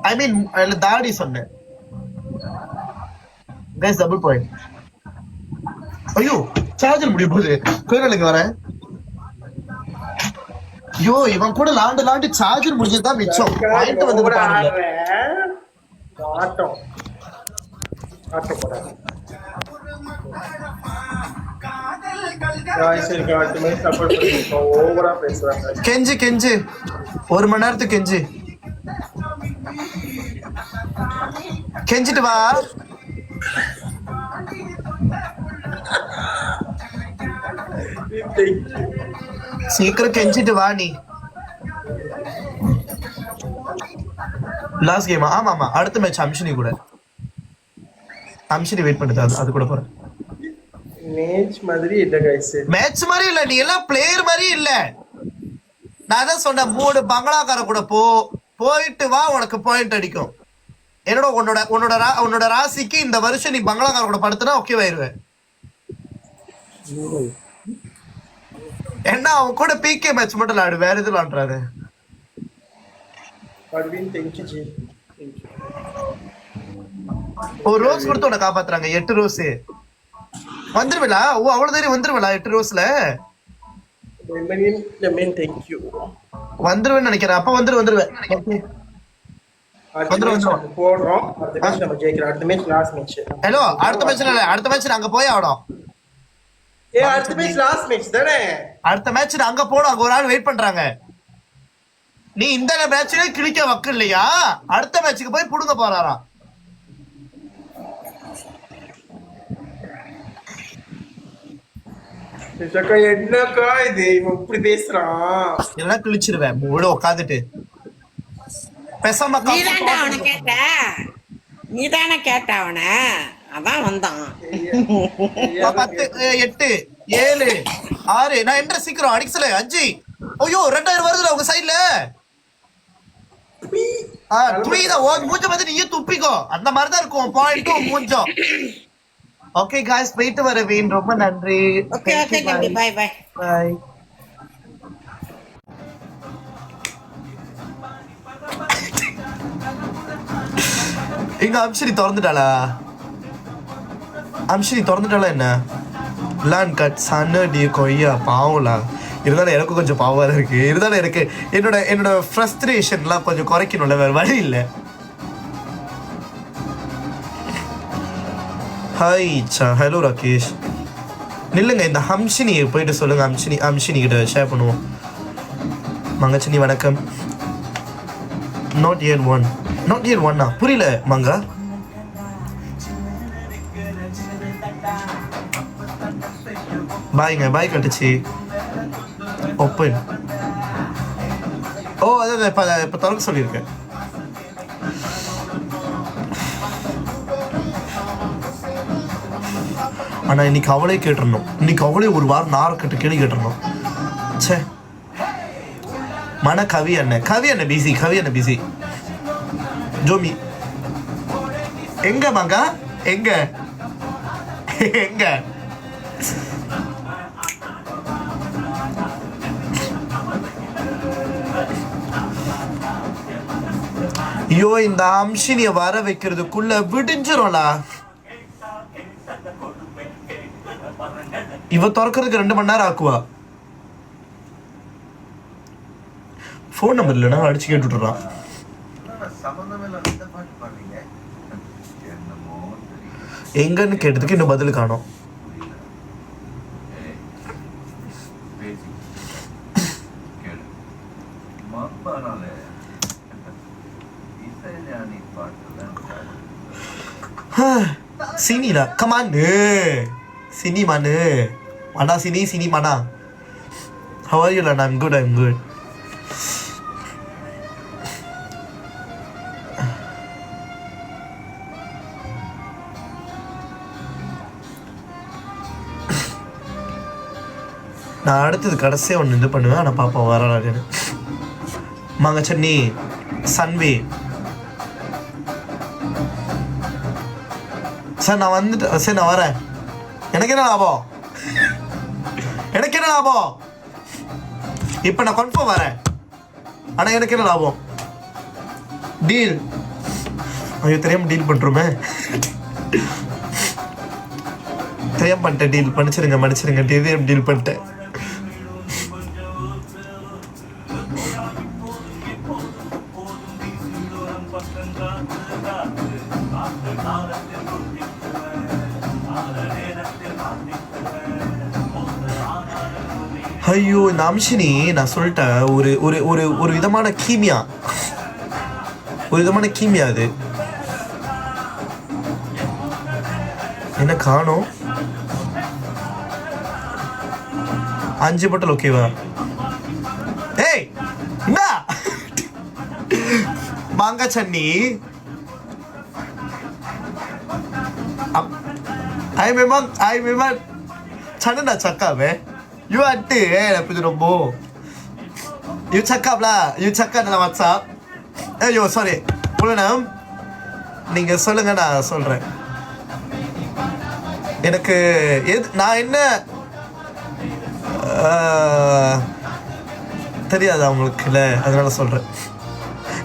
ஐ மீன் தாடி சொன்னேன். Double point. ஐயோ சார்ஜர் முடிய போகுது. கோயிலுக்கு வரேன். ஐயோ இவன் கூட லாண்டு சார்ஜர் முடிஞ்சதுதான் மிச்சம். பாயிண்ட் வந்து கெஞ்சு 1 மணி நேரத்துக்கு கெஞ்சிட்டு வா. சீக்கிரம் கெஞ்சிட்டு வா. நீ லாஸ்ட் கேம். ஆமா அடுத்த மேட்ச் அம்ஷினி கூட. அம்ஷினி வெயிட் பண்ணுது, அது கூட போறேன். மேட்ச் மாதிரி இல்ல गाइस. மேட்ச் மாதிரி இல்ல, நீ எல்லாம் பிளேயர் மாதிரி இல்ல. நான் தான் சொன்னேன் 3 பங்களாக்கார கூட போயிட்டு வா, உனக்கு பாயிண்ட் அடிக்கும். என்னோட உன்னோட ராசிக்கு இந்த வருஷம் நீ பங்களாக்கார கூட படுத்துனா ஓகே ஆயிருவேன். என்ன அவன் கூட பிகே மேட்ச் மட்டும் விளையாடு, வேற எதுவும் விளையாடுறாரு. ஒரு ரோஸ் கொடுத்து உன்னை காப்பாத்துறாங்க 8 ரோஸ் வந்துருவலா ஓ அவ்வளவு தைரியம் வந்துருவலா 8 ரோஸ்ல thank you வந்துருவேன்னு நினைக்கிறேன் அப்ப வந்துருவேன் போடுறோம் அடுத்த மேட்ச் நம்ம ஜெயிக்கிறோம் அடுத்த மேட்ச் லாஸ்ட் மேட்ச் ஹலோ அடுத்த மேட்ச் அங்க போய் ஆகணும் அடுத்த மேட்ச் லாஸ்ட் மேட்ச் தானே அடுத்த மேட்ச் அங்க போடும் அங்க ஒரு ஆள் வெயிட் பண்றாங்க நீ இந்த மேட்ச்லயே கிழிக்க வக்கு இல்லையா அடுத்த மேட்சுக்கு போய் புடுங்க போறாராம் என்னக்கா இது இவன் இப்படி பேசுறான் எல்லாம் கிழிச்சிருவேன் மூட உட்காந்துட்டு பேசாம நீதானே கேட்ட அவன அதான் வந்தான் 10 8 7 6 நான் என்ன சீக்கிரம் அடிக்கல 5 ஐயோ 2000 வருதுல உங்க சைடுல துணிதான் மூஞ்ச வந்து நீயே துப்பிக்கோ அந்த மாதிரிதான் இருக்கும் பாயிண்ட்டும் மூஞ்சம் ஓகே गाइस போயிட்டு வரவேன் ரொம்ப நன்றி ஓகே தம்பி பை பை பை எங்க அம்ஷினி திறந்துட்டாளா என்ன லான் கட் சன்னடி கொய்யா பாவம்லா இருந்தாலும் எனக்கும் கொஞ்சம் பாவம் இருக்கு இருந்தாலும் எனக்கு என்னோட ஃப்ரஸ்ட்ரேஷன்லாம் கொஞ்சம் குறைக்கணும்ல வேற வழி இல்லை ஹாய் ஹலோ ராகேஷ் நில்லுங்க இந்த ஹம்ஷினியை போயிட்டு சொல்லுங்க ஹம்ஷினி கிட்ட ஷேர் பண்ணுவோம் மங்கச்சினி வணக்கம் நாட் இயர் ஒன்னா புரியல மங்கா பாய்ங்க பாய் கட்டுச்சு ஓப்பன் ஓ அதான் இப்போ திறக்க சொல்லியிருக்கேன் ஆனா இன்னைக்கு அவளே கேட்டுருணும் இன்னைக்கு அவளே ஒரு வாரம் நாரக்கட்டு கேள்வி கேட்டுருணும் சே மன கவி அண்ணன் பிசி ஜோமி எங்க மங்கா எங்க ஐயோ இந்த அம்ஷினிய வர வைக்கிறதுக்குள்ள விடிஞ்சிரும்லா இவ திறக்கிறதுக்கு 2 மணி நேரம் ஆக்குவா போன் நம்பர் இல்லைன்னா அடிச்சு கேட்டுறான் எங்கன்னு கேட்டதுக்கு இன்னும் பதில் காணோம் Sini lah, ke mana? Sini mana? Mana sini mana? How are you lah? I'm good. நான் அடுத்தது கடைசியாக ஒன்று இது பண்ணுவேன் ஆனால் பாப்பா வரலான்னு மாங்க சட்னி சன்வே சார் நான் வந்துட்டு சரி நான் வரேன் எனக்கு என்ன லாபம் இப்போ நான் கன்ஃபார்ம் வரேன் ஆனால் எனக்கு என்ன லாபம் டீல் ஐயோ தெரியாமல் டீல் பண்ணுறோமே தெரியாம பண்ணிட்டேன் டீல் மன்னிச்சிருங்க டீல் பண்ணிட்டேன் ஐயோ இந்த அம்ஷினி நான் சொல்லிட்டேன் ஒரு ஒரு ஒரு ஒரு விதமான கீமியா அது என்ன காணோம் 5 பாட்டில் ஓகேவா ஏய் என்ன மாங்காய் chutney ay memang sana nak cakap you ada apa nombor you cakap dalam WhatsApp sorry புலனம் நீங்க சொல்லுங்க நான் சொல்றேன் எனக்கு நான் என்ன தெரியாது அவங்களுக்குல அதனால சொல்றேன்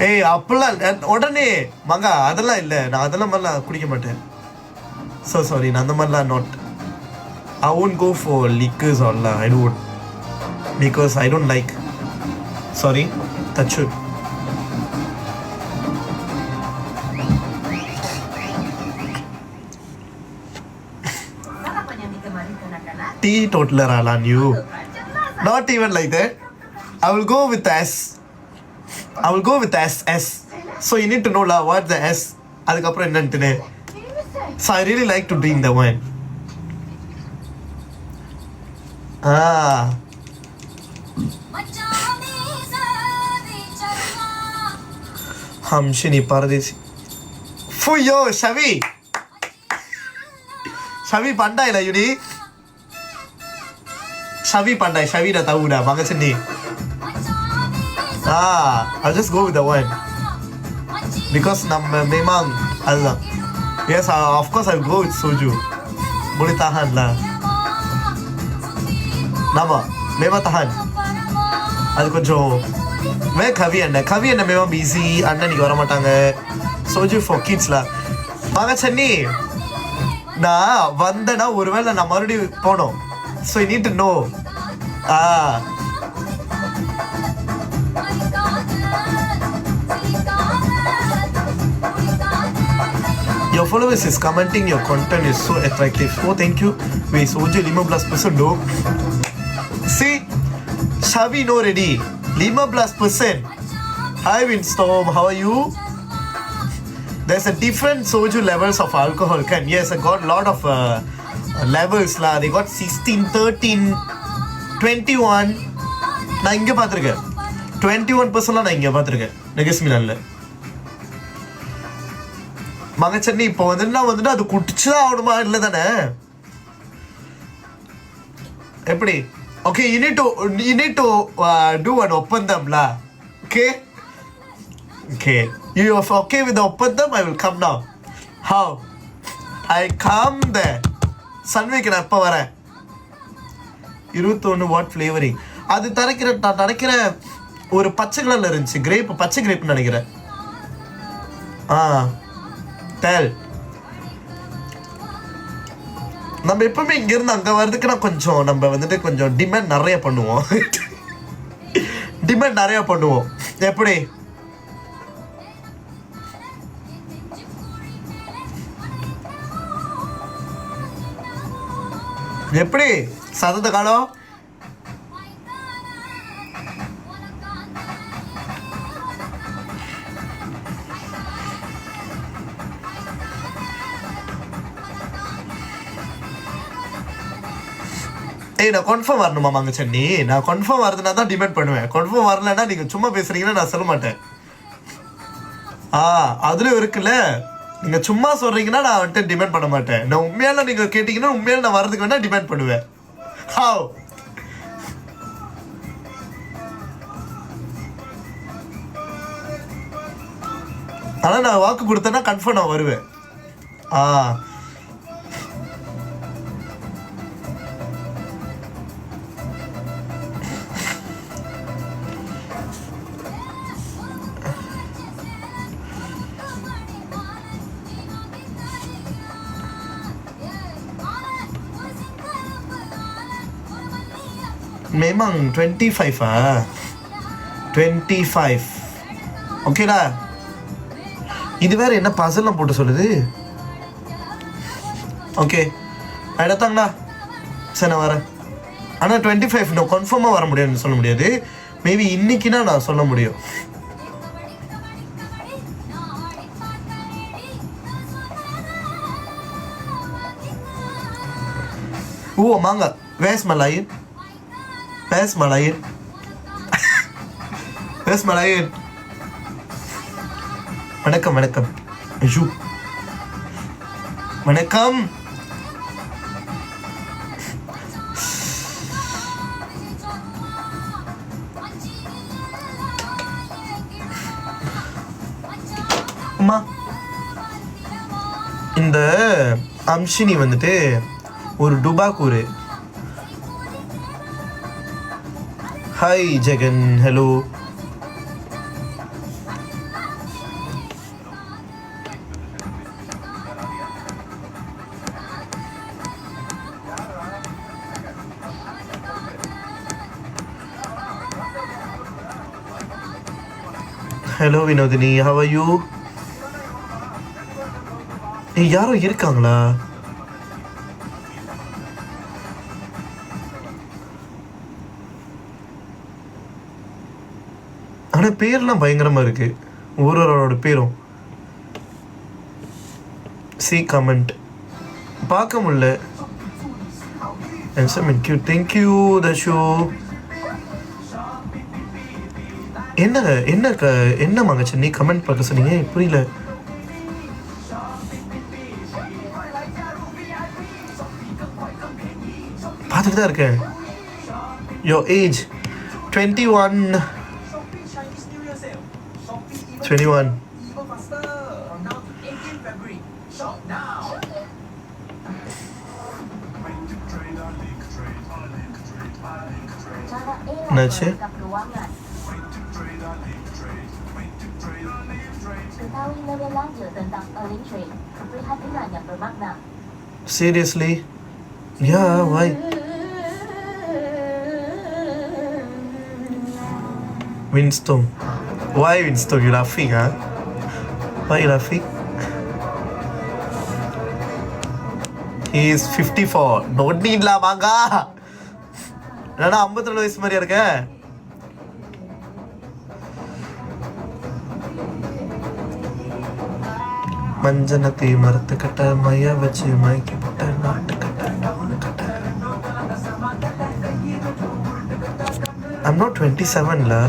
ஏய் அப்பெல்லாம் உடனே மங்கா அதெல்லாம் இல்லை, நான் அதெல்லாம் மாதிரிலாம் குடிக்க மாட்டேன். ஸோ சாரி, நான் அந்த மாதிரிலாம் not. I won't go for liquors all lah. I don't, because I don't like. Sorry, touch it. Teetotaler Alan, you. Not even like that. I will go with S. I will go with S. So you need to know lah what the S. அதுக்கப்புறம் என்னன்னு. So I really like to drink the wine. Hamshini Paradesi. Fuyo, Shavi. Shavi pandai lah Yuni. Shavi pandai, Shavi dah tahu dah, banget sini. I'll just go with the wine. Because memang Allah. Yes, of course I'll go with soju. Boleh tahan lah. Nama, memang tahan. அது கொஞ்சம் கவி அண்ணன் memang busy. அண்ணன் இன்னைக்கு வர மாட்டாங்க. soju for kids lah. மகா சென்னி, நான் வந்தேன்னா ஒருவேளை நான் மறுபடியும் போனோம். So you need to know. Your followers is commenting your content is so attractive. Oh, thank you. Wait, soju 5% no. See, Shavi no ready. 5%. Hi Windstorm, how are you? There's a different soju levels of alcohol. Yes, I got a lot of levels lah. They got 16, 13, 21. நான் இங்க பாத்துர்க்கேன். 21% நான் இங்க பாத்துர்க்கேன். நெகஸ்மினால. மகச்சன்னி இப்போ வந்துட்டு அது குடிச்சுதான் ஆகணுமா இல்லை தானே? எப்படி? Okay, you need to do an oppandam lah. Okay. You are okay with the oppandam? I will come now. How? I come there. Sunweek நான் எப்போ வரேன்? 21 what flavoring? அது நான் நினைக்கிற ஒரு பச்சை கலர்ல இருந்துச்சு. கிரேப், பச்சை கிரேப்னு நினைக்கிறேன். டெல். நம்ம எப்பவுமே இங்க இருந்து அங்க வர்றதுக்குன்னா கொஞ்சம் நம்ம வந்துட்டு கொஞ்சம் டிமாண்ட் நிறைய பண்ணுவோம். எப்படி? எப்படி சதத காலம்? நான் கன்ஃபார்ம் வரணுமா மங்க சென்னி? நான் கன்ஃபார்ம் வரதுனா தான் டிபேட் பண்ணுவேன். கன்ஃபார்ம் வரலன்னா நீங்க சும்மா பேசுறீங்கன்னா நான் சொல்ல மாட்டேன். அதுல இருக்குல்ல, நீங்க சும்மா சொல்றீங்கன்னா நான் வந்துட்டு டிபேட் பண்ண மாட்டேன். நான் உண்மையால நீங்க கேட்டீங்கன்னா உண்மையால நான் வரதுக்கு வேணா டிபேட் பண்ணுவேன். ஹவ்? ஆனா நான் வாக்கு கொடுத்தேன்னா கன்ஃபார்ம் நான் வருவேன். memang 25 25 ஓகேடா. இது வேற என்ன பசல்லாம் போட்டு சொல்லுது. ஓகே எடுத்தாங்கண்ணா, சரி நான் வரேன். ஆனால் 25 நான் கன்ஃபார்மாக வர முடியாதுன்னு சொல்ல முடியாது. மேபி இன்னைக்குன்னா நான் சொல்ல முடியும். ஓ மாங்க வேஸ் மலாயின், வேஸ் மலாயின், வேஸ் மலாயின். வணக்கம் வணக்கம். ஐயோ வணக்கம். அம்மா இந்த அம்ஷினி வந்துட்டு ஒரு டுபாக்கூரு. Hi Jegan, hello. Hello Vinodhini, how are you? யாரோ இருக்காங்களா? ஆனா பேர்லாம் பயங்கரமா இருக்கு, ஒவ்வொருவரோட பேரும். சி கமெண்ட் பார்க்க முடியல. Thank you the show. என்ன மங்கச்சி நீ கமெண்ட் பார்க்க சொன்னீங்க, புரியல. பார்த்துட்டு தான் இருக்கேன். Your age 21. என்னாச்சு? Seriously? Yeah, why? Windstorm. Why Windstorm? You laughing, huh? Why you laughing? He is 54. Don't need la manga. நான் 52 வயசு மாதிரியா இருக்கேன். மஞ்சனத்தை மறுத்து கட்ட மைய வச்சு மயக்கி போட்ட நாட்டு கட்ட. I'm not 27 la.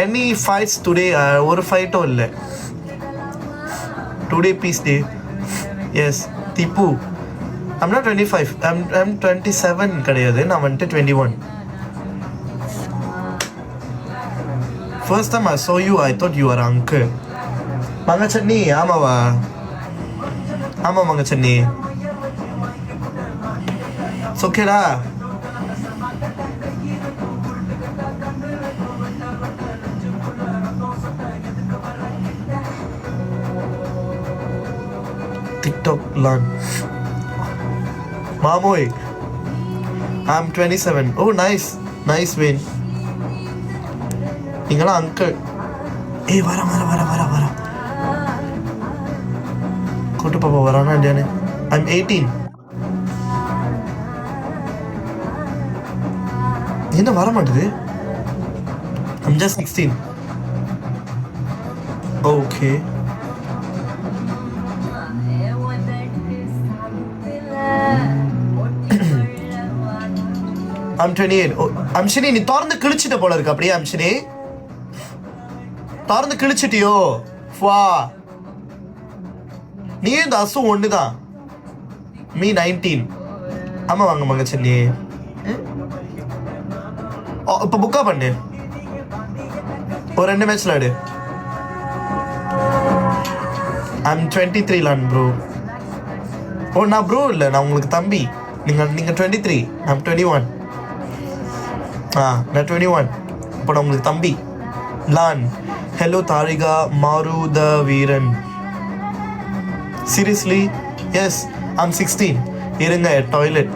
Any fights today? ஒரு ஃபைட்டும் இல்லை. Today peace day. Yes, Tipu. I'm not 25. I'm 27 கிடையாது. நான் வந்துட்டு 21. First time I saw you, I thought you were uncle. மங்கச்சன்னி, ஆமாவா? ஆமா மங்கச்சன்னி. It's okay டா. TikTok learn. Mamoy, I'm 27. Oh, nice win. நீங்களா uncle? ஏய் வர கூட்டு பாப்பா வரானா இல்லையானே? I'm 18. என்ன வர மாட்டுது? I'm just 16. Okay. I'm 28. Oh, அம்ஷினி நீ திறந்து கிழிச்சிட்ட போல இருக்கு. அப்படியே அம்ஷினி திறந்து கிழிச்சிட்டியோ? வா, நீ இந்த அசு ஒண்ணுதான். மீ 19. ஆமா வாங்க மங்கச்சன்னி. இப்ப புக்கா பண்ணு, ஒரு 2 மேட்ச்ல ஆடு. I'm 23 lawn bro. ஓ நான் ப்ரோ இல்லை, நான் உங்களுக்கு தம்பி. நீங்க 23, I'm 21. நான் 21, இப்போ நான் உங்களுக்கு தம்பி. லான். ஹலோ தாரிகா மாருத வீரன். சீரியஸ்லி? Yes, I'm 16. இருங்க டாய்லெட்.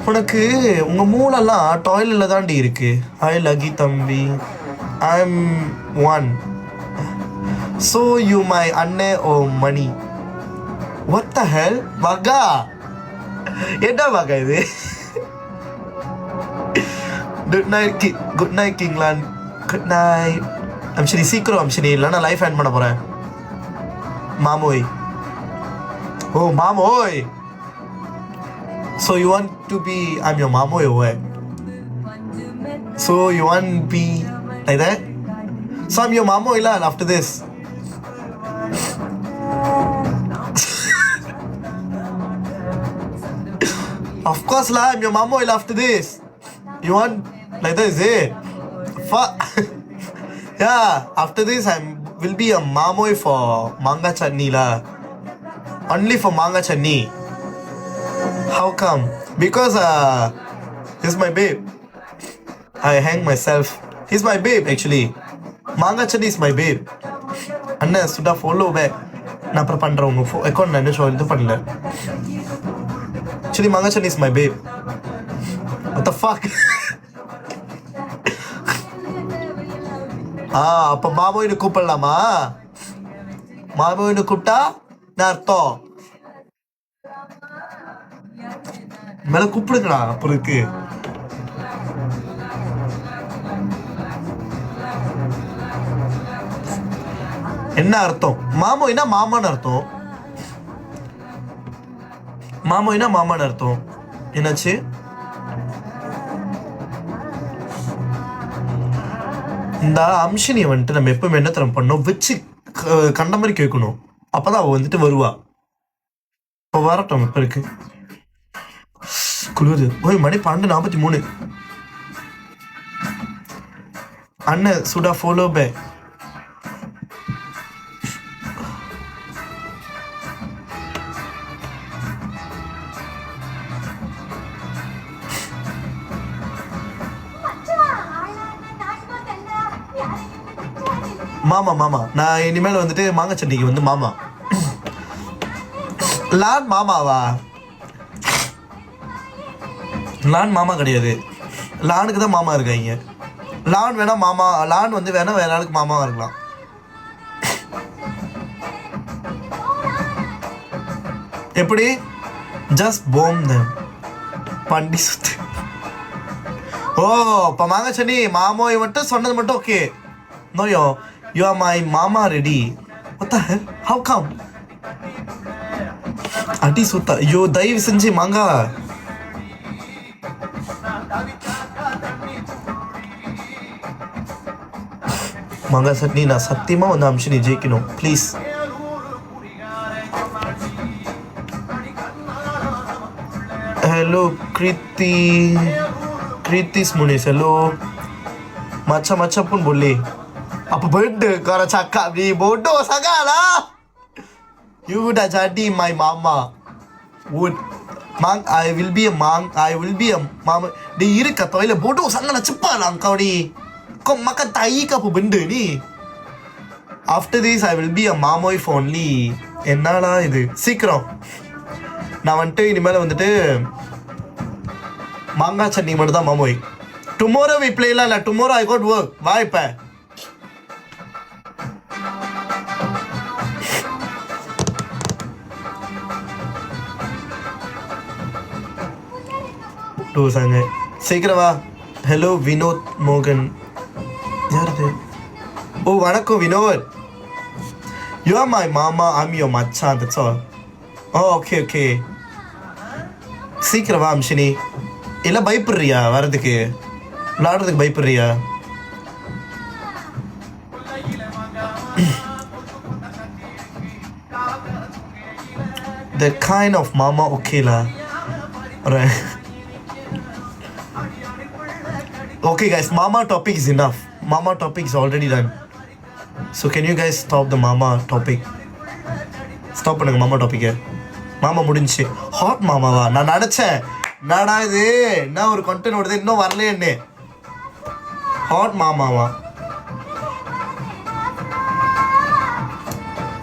உனக்கு உங்க மூளெல்லாம் டாய்லெட்ல தாண்டி இருக்கு. ஐ லகி தம்பி. I'm 1. So you my அண்ணே ஓ மணி. What the hell? மகா என்ன மகா இது? குட் நைட் கிங்லான். Good night Amshini. சீக்கிரம் அம்ஷினி, இல்லைன்னா லைஃப் ஹேண்ட் பண்ண போறேன். மாமோய். ஓ மாமோய். So you want to be, I'm your mamoy or what? So you want to be like that? So I'm your mamoy lah after this. Of course lah, I'm your mamoy after this. You want like that, is it? Fuck. Yeah, after this I will be a mamoy for manga chutney lah. Only for manga chutney. How come? Because he's my babe. I hang myself. He's my babe actually. Manga chutney is my babe. Anna suda follow back. நான் அப்புறம் பண்றேன் உங்க account. நான் இன்னும் இது பண்ணல. Actually manga chutney is my babe. What the fuck? அப்ப மாமோயின்னு கூப்பிடலாமா? மாமோயின்னு கூப்பிட்டா நான் அர்த்தம் மேல கூப்பிடுங்களா அப்புறம் இருக்கு. என்ன அர்த்தம்? மாமோயினா மாமான்னு அர்த்தம். மாமோயினா மாமான்னு அர்த்தம். என்னாச்சு? இந்த அம்ஷினியை வந்துட்டு நம்ம எப்பவுமே என்ன தரம் பண்ணோம், வச்சு கண்ட மாதிரி கேட்கணும். அப்பதான் அவ வந்துட்டு வருவா. இப்போ வரட்டும். இப்ப இருக்கு குளிருது. ஓய் மணி 12:43. அண்ணன் சுடா ஃபாலோ பேக். மாமா மாமா நான் இனிமேல் வந்துட்டு மாங்காய் சட்னிக்கு வந்து மாமா. லான் மாமாவா? லான் மாமா கிடையாது. லானுக்கு தான் மாமா இருக்காங்க. லான் வேணா மாமா, லான் வந்து வேணா வேற ஆளுக்கு மாமாவா இருக்கலாம். எப்படி? ஜஸ்ட் போம் தம் பண்டி சுத்து. ஓ இப்போ மாங்காய் சட்னி மாமோய் மட்டும் சொன்னது மட்டும் okay. நோயோ you are my mama ready. What the hell? How come? அடி சுத்தா. ஐயோ தயவு செஞ்சு மாங்கா. மாங்காய் சட்னி நான் சத்தியமா வந்து அம்ஷினி ஜெயிக்கணும் ப்ளீஸ். ஹலோ கிருத்தி கிருத்திஸ் முனிஸ். ஹலோ மச்சா மச்சா पण बोलले apa benda kau orang cakap ni? Bodoh sangat lah. You dah jadi my mama. Would mang I will be a mang, I will be a mama. Dia ira kat toilet. Bodoh sangat lah. Cepat lah kau ni. Kau makan tai ke apa benda ni? After this I will be a mamoy only. என்னடா இது? சீக்கிரம் நான் வந்துட்டு இனிமேல் வந்துட்டு மாங்காய் சட்னி மட்டும் தான் மாமோய். டுமாரோ வி பிளேலாம் இல்லை. Tomorrow I got work. வா இப்போ டூசாங்க சீக்கிரம் வா. ஹலோ வினோத் மோகன். யார் இது? ஓ வணக்கம் வினோத். யூ ஆர் மை மாமா, ஐம் யுவர் மச்சான். That's all. Oh okay okay. சீக்கிரம் வா அம்ஷினி. இல்லை பயப்படுறியா வர்றதுக்கு? விளாடுறதுக்கு பயப்படுறியா? The kind of mama okay lah. Alright. Okay guys, mama topic is enough. Mama topic is already done. So can you guys stop the mama topic? Stop பண்ணுங்க mama topic. மாமா முடிஞ்சிச்சு. Hot மாமாவா? நான் நினைச்சேன் என்னடா இது, என்ன ஒரு கண்டென்ட் வருது இன்னும் வரலையே. ஹாட் மாமாவா?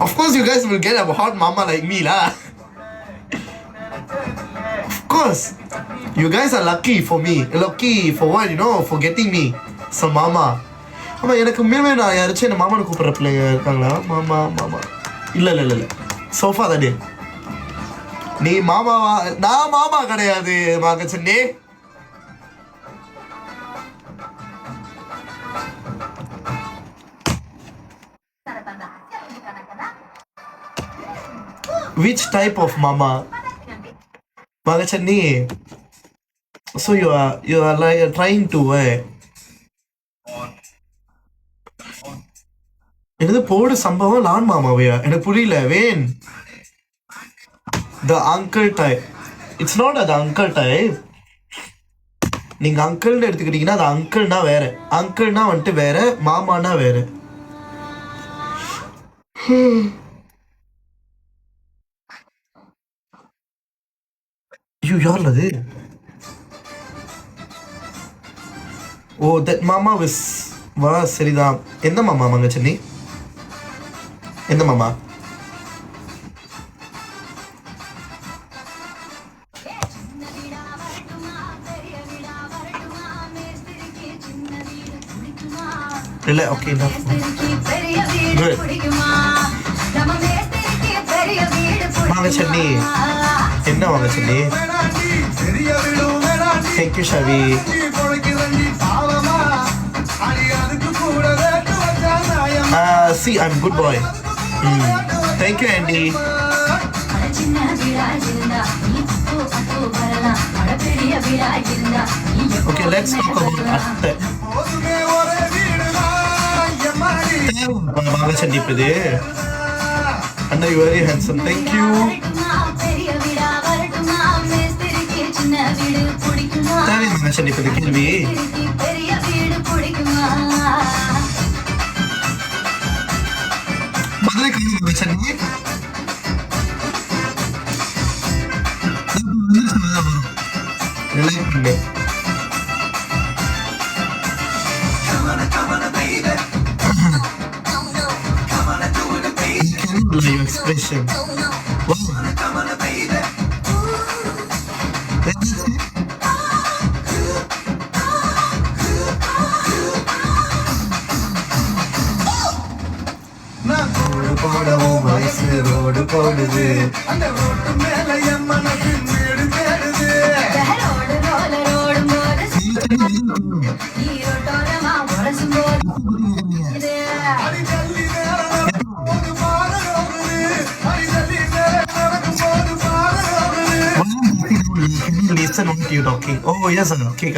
Of course you guys will get a hot mama like me lah. Of course. You guys are lucky for me. Lucky for what, you know, for getting me some mama. ஆமா எனக்கு உண்மையுமே நான் யாராச்சும் என்ன மாமான்னு கூப்பிட்ற பிள்ளைங்க இருக்காங்களா? மாமா மாமா இல்லை இல்லை இல்லை சோஃபா தானே. நீ மாமாவா? நான் மாமா கிடையாது மாங்க சொன்னே. Which type of mama? Magachani. So you are like trying to என்னது போடு சம்பவம் லான் மாமாவையா? எனக்கு புரியல. Van the uncle type. It's not the uncle type. நீங்க அங்கிள்னு எடுத்துக்கிட்டீங்கன்னா அது அங்கிள்னா வேற, அங்கிள்னா வந்துட்டு வேற, மாமானா வேற. ஐயோ யார்ல அது? ஓ தட் மாமா விஸ் வா. சரிதான். எந்த மாமா மங்கச்சன்னி? எந்த மாமா? இல்ல ஓகே குட் வாங்க சட்னி என்ன வாங்க சட்னி thank you Shavi see I'm good boy thank you Andy okay let's talk about atte வாங்க chutney பிரதே and you very handsome thank you தானே வாங்க சட்னி பிரதே கேள்வி மதுரை கல்வி சட்னி ரிலேட் பண்ணு your expression wow போடவும் வயசு ரோடு போடுது அந்த ரோட்டு மேல என் மனசு மேடு தேடுது listen what you talking oh yes okay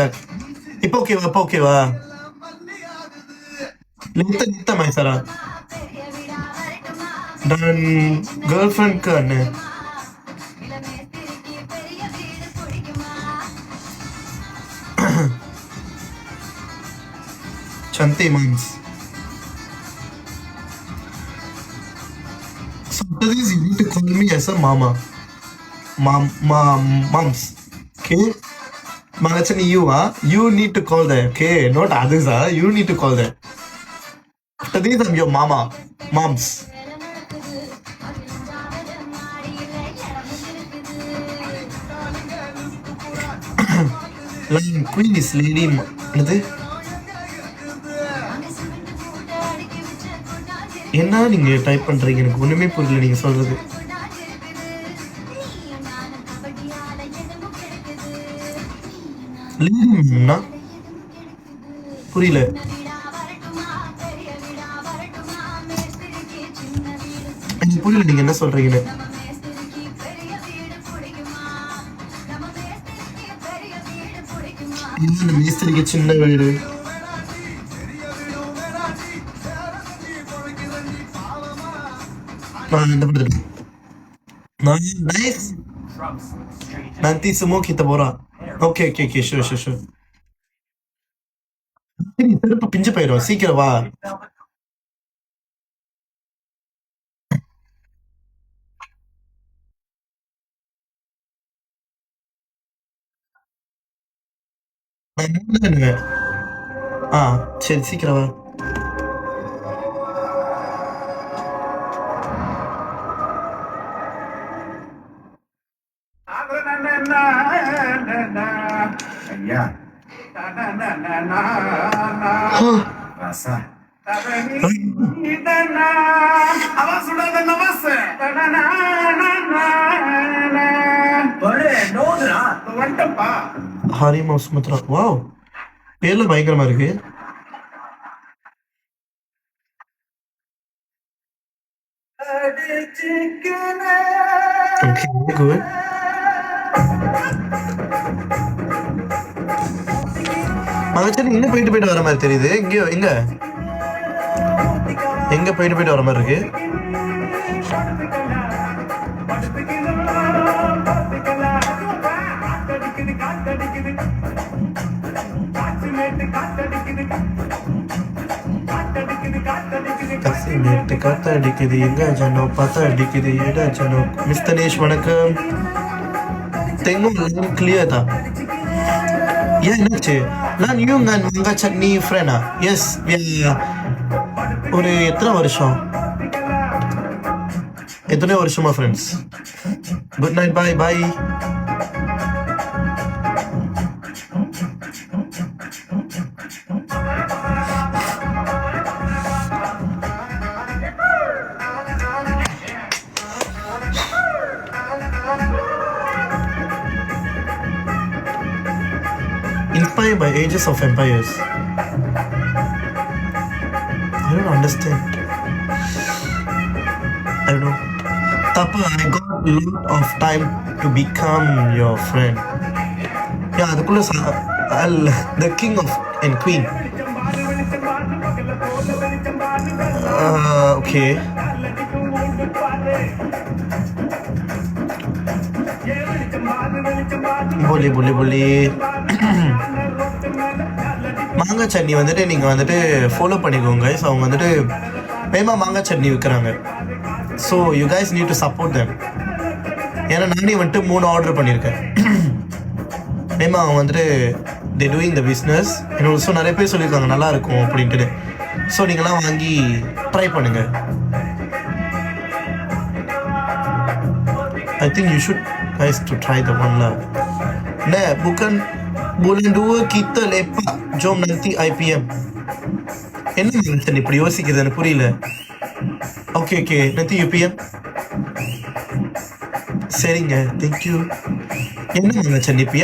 இப்போ ஓகேவா இப்போ ஓகேவா லித்த மைசரா dan girlfriend ka ne Chanti moms so please you need to call me as a mama moms okay Manachani you need to call that okay not others you need to call that after this I'm your moms line queen is lady என்னது என்ன நீங்க type பண்றீங்க எனக்கு ஒண்ணுமே புரியல நீங்க சொல்றது லேடினா புரியல எனக்கு புரியல நீங்க என்ன சொல்றீங்கன்னு இந்த மேஸ்திரிக்கு சின்ன வீடு nice nanti semua kita borak okay sure சரி செருப்பு பிஞ்சு போயிடும் சீக்கிரம் வா சரி சீக்கிரம் வா ஐயா ஹாரிமா சுமத்ரா வாவ் பேர்ல பயங்கரமா இருக்கு okay good மகச்சரி இங்க போயிட்டு வர மாதிரி தெரியுது எங்க போயிட்டு வர மாதிரி இருக்கு காத்தடிக்குது எங்க ஜனம் பார்த்தா அடிக்குது ஏடா ஜனம் மிஸ் தனேஷ் வணக்கம் தெங்கும் கிளியர் தான் ஏன் என்னாச்சு நான் உங்க சட்னி ஃப்ரெண்டா எஸ் ஒரு எத்தனை வருஷமா friends good night bye explain by Ages of Empires? I don't understand. I don't know. Tapa, I got a lot of time to become your friend. Yeah, the king of and queen. Okay. Boleh. மாங்காய் சட்னி வந்துட்டு நீங்கள் வந்துட்டு follow பண்ணிக்கோங்க so அவங்க வந்துட்டு மேமா மாங்காய் சட்னி விற்கிறாங்க. So you guys need to support them. ஏன்னா நானே வந்துட்டு 3 ஆர்டர் பண்ணியிருக்கேன். மேமா அவங்க வந்துட்டு தே டூயிங் த பிஸ்னஸ். எனக்கு ஸோ நிறைய பேர் சொல்லியிருக்காங்க நல்லா இருக்கும் அப்படின்ட்டு. ஸோ நீங்களாம் வாங்கி ட்ரை பண்ணுங்க. I think you should guys to try the one lah. Nah, bukan bulan 2 kita lepak. Jom nanti IPM. என்ன மனுஷன் இப்படி யோசிக்கிறது எனக்கு புரியல. Okay nanti UPM. சரிங்க, தேங்க்யூ. என்ன மனுஷன் இப்ப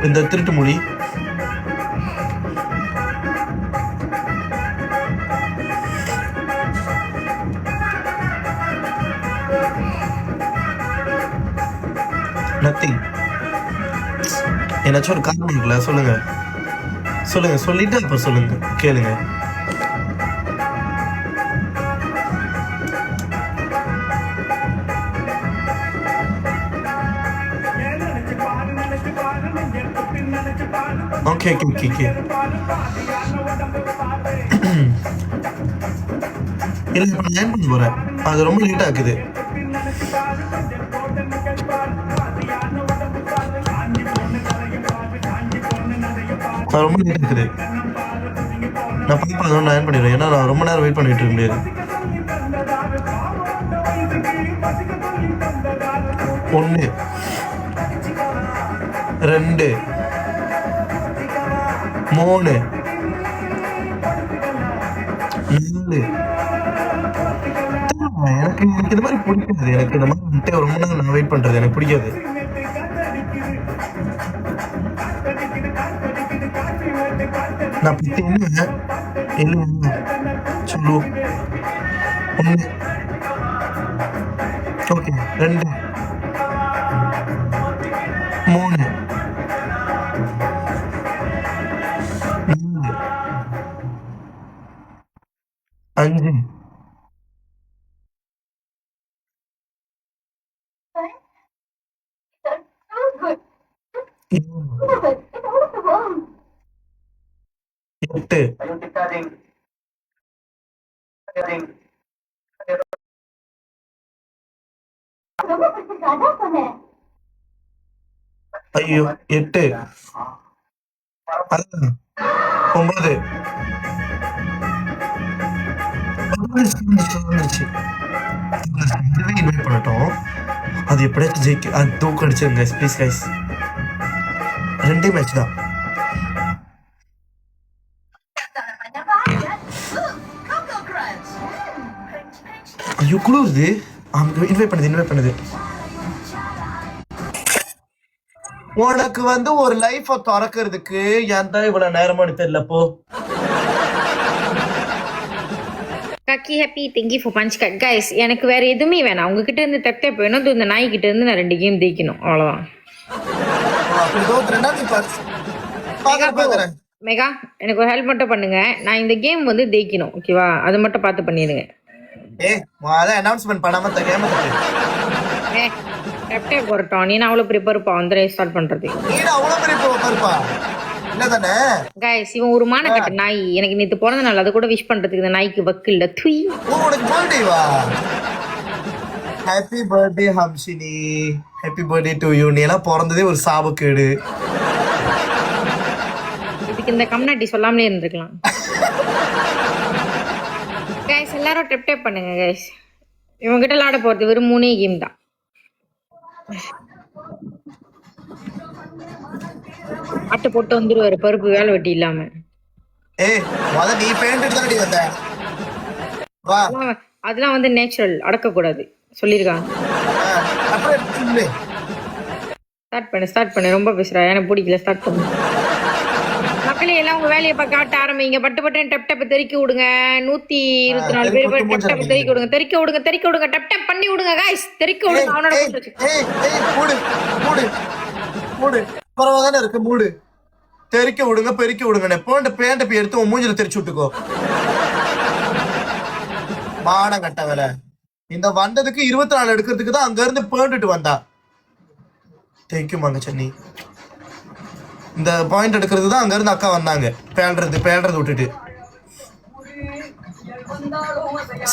இந்த திருட்டு மொழி? நத்திங். ஏன்னாச்சும் ஒரு காரணம் இருக்குல்ல, சொல்லுங்க சொல்லிட்டு அப்புறம் சொல்லுங்க, கேளுங்க. ஓகே இல்லை இப்போ நான் பண்ண போறேன். அது ரொம்ப லேட் ஆகுது. ரொம்ப லேட் இருக்குது. நான் பாப்பா நான் ஏன் பண்ணிடுறேன். ஏன்னா நான் ரொம்ப நேரம் வெயிட் பண்ணிட்டு இருக்க முடியாது. 1 2 3 4. எனக்கு இந்த மாதிரி பிடிக்காது. எனக்கு இந்த மாதிரி ரொம்ப நேரம் நான் வெயிட் பண்றது எனக்கு பிடிக்காது. நான் பத்தி என்ன சொல்லு. 1 ஓகே 2 3 4 5 8 ஐயோ 8 அதான் 9 இன்வைட் பண்ணட்டும். அது எப்படியாச்சும் ஜெயிக்க அது தூக்கு அடிச்சிருங்க ப்ளீஸ் கைஸ். 2 மேட்ச் தான். ஐயோ குளிருது. இன்வைட் பண்ணுது. உனக்கு வந்து ஒரு லைஃப திறக்கிறதுக்கு ஏன் தான் இவ்வளவு நேரமானு தெரியல. போ கக்கி happy thank you for punch cut guys. எனக்கு வேற எதுவுமே வேணாம். உங்ககிட்ட இருந்து தட்டே போயிடும். இந்த நாய் கிட்ட இருந்து நான் 2 கேம் ஜெயிக்கணும், அவ்வளவுதான். மெகா எனக்கு ஒரு ஹெல்ப் மட்டும் பண்ணுங்க. நான் இந்த கேம் வந்து ஜெயிக்கணும், ஓகேவா? அது மட்டும் பார்த்து பண்ணிடுங்க. அனௌன்ஸ்மென்ட் பண்ணாம இந்த கேம் டெப்டே போறட்டும். நீ அவ்வளவு ப்ரிப்பேர்ப்பா வந்து ஸ்டார்ட் பண்றது. கைஸ் இவன் ஒரு மானக்கட்ட நாய். எனக்கு நேத்து பிறந்த நாள், அது கூட விஷ் பண்றதுக்கு இந்த நாய்க்கு வக்கு இல்ல. துய் happy birthday Hamshini. Happy birthday to you. நீ எல்லாம் பிறந்ததே ஒரு சாபக்கேடு. இதுக்கு இந்த கம்யூனிட்டி சொல்லாமலே இருந்திருக்கலாம். கைஸ் எல்லாரும் டெப் பண்ணுங்க கைஸ். இவங்க கிட்ட விளையாட போறது வெறும் 3 கேம் தான். அட்டை போட்டு வந்துருவாரு பருப்பு வேலை வெட்டி இல்லாம. அதெல்லாம் வந்து நேச்சுரல், அடக்க கூடாது சொல்லிருக்காங்க. ஸ்டார்ட் பண்ணு ரொம்ப பேசுறா, எனக்கு பிடிக்கல. ஸ்டார்ட் பண்ணு. மக்களே எல்லாம் உங்க வேலையை காட்ட ஆரம்பிங்க. பட்டு பட்டு டப் டப் தெறிக்க விடுங்க. 124 பேர் டப் டப் தெறிக்க விடுங்க. தெறிக்க விடுங்க. டப் டப் பண்ணி விடுங்க गाइस. தெறிக்க விடுங்க. அவனோட மூடு பரவாயில்ல இருக்கு. மூடு தெறிக்க விடுங்க. பெருக்க விடுங்க. பேண்ட போய் எடுத்து உன் மூஞ்சில தெரிச்சு விட்டுக்கோ. மானம் கட்ட வேலை. இந்த வந்ததுக்கு 24 எடுக்கிறதுக்கு தான் அங்க இருந்து பேண்டுட்டு வந்தா. தேங்க்யூ மாங்க சென்னி. இந்த பாயிண்ட் எடுக்கிறது தான் அங்க இருந்து அக்கா வந்தாங்க. பேடுறது விட்டுட்டு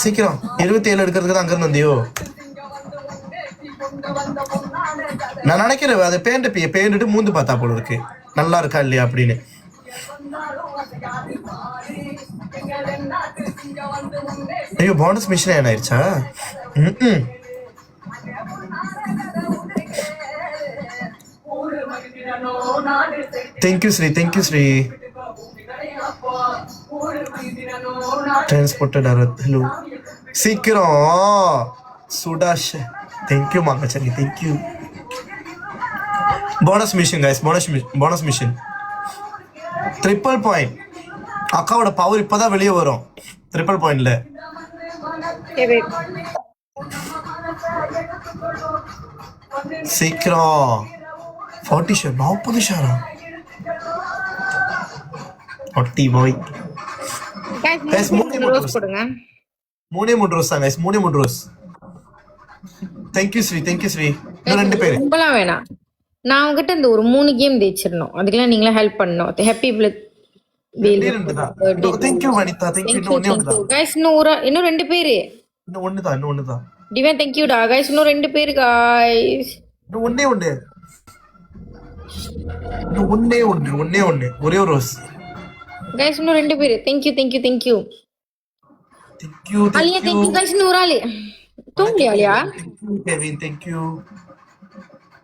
சீக்கிரம் 27 எடுக்கிறதுக்கு தான் அங்க இருந்து வந்தியோ. நான் நினைக்கிறேன் அதை பேண்டுட்டு மூந்து பார்த்தா போல இருக்கு நல்லா இருக்கா இல்லையா அப்படின்னு. ஐயோ போனஸ் மிஷன் என்ன ஆயிடுச்சா? தேங்க்யூ ஸ்ரீ. டிரான்ஸ்போர்ட்டட் ஹலோ சீக்கிரம் சுடாஷ். தேங்க்யூ மாங்கச்சனி. Thank you. Bonus mission guys. Bonus mission triple point. அக்காவோட பவர் இப்பதான் வெளியே வரும் ட்ரிபிள் பாயிண்ட்ல. சீக்கிரம் 40 ஷேர் 40 ஷேரா 40 பாய். गाइस 3 ரோஸ் கொடுங்க. 3 ரோஸ் தான் गाइस. 3 ரோஸ். தேங்க்யூ ஸ்ரீ. இன்னும் 2 பேர் ரொம்பலாம் வேணாம். நான் உங்ககிட்ட இந்த ஒரு 3 கேம் ஜெயிச்சிரணும். அதுக்கெல்லாம் நீங்களே ஹெல்ப் பண்ணணும். Happy thank you Vanitha. Thank you. Guys இன்னும் 2 பேர். இன்னும் ஒண்ணுதான். டிவன் தேங்க்யூ டா. गाइस இன்னும் 2 பேர் गाइस. இன்னும் ஒண்ணே ஒண்ணு. ஒரே ஒரு ரோஸ். गाइस இன்னும் 2 பேர். தேங்க்யூ. Alia thank you guys. இன்னும் ஒரு ஆளு தூங்கலையா அலியா? Kevin thank you.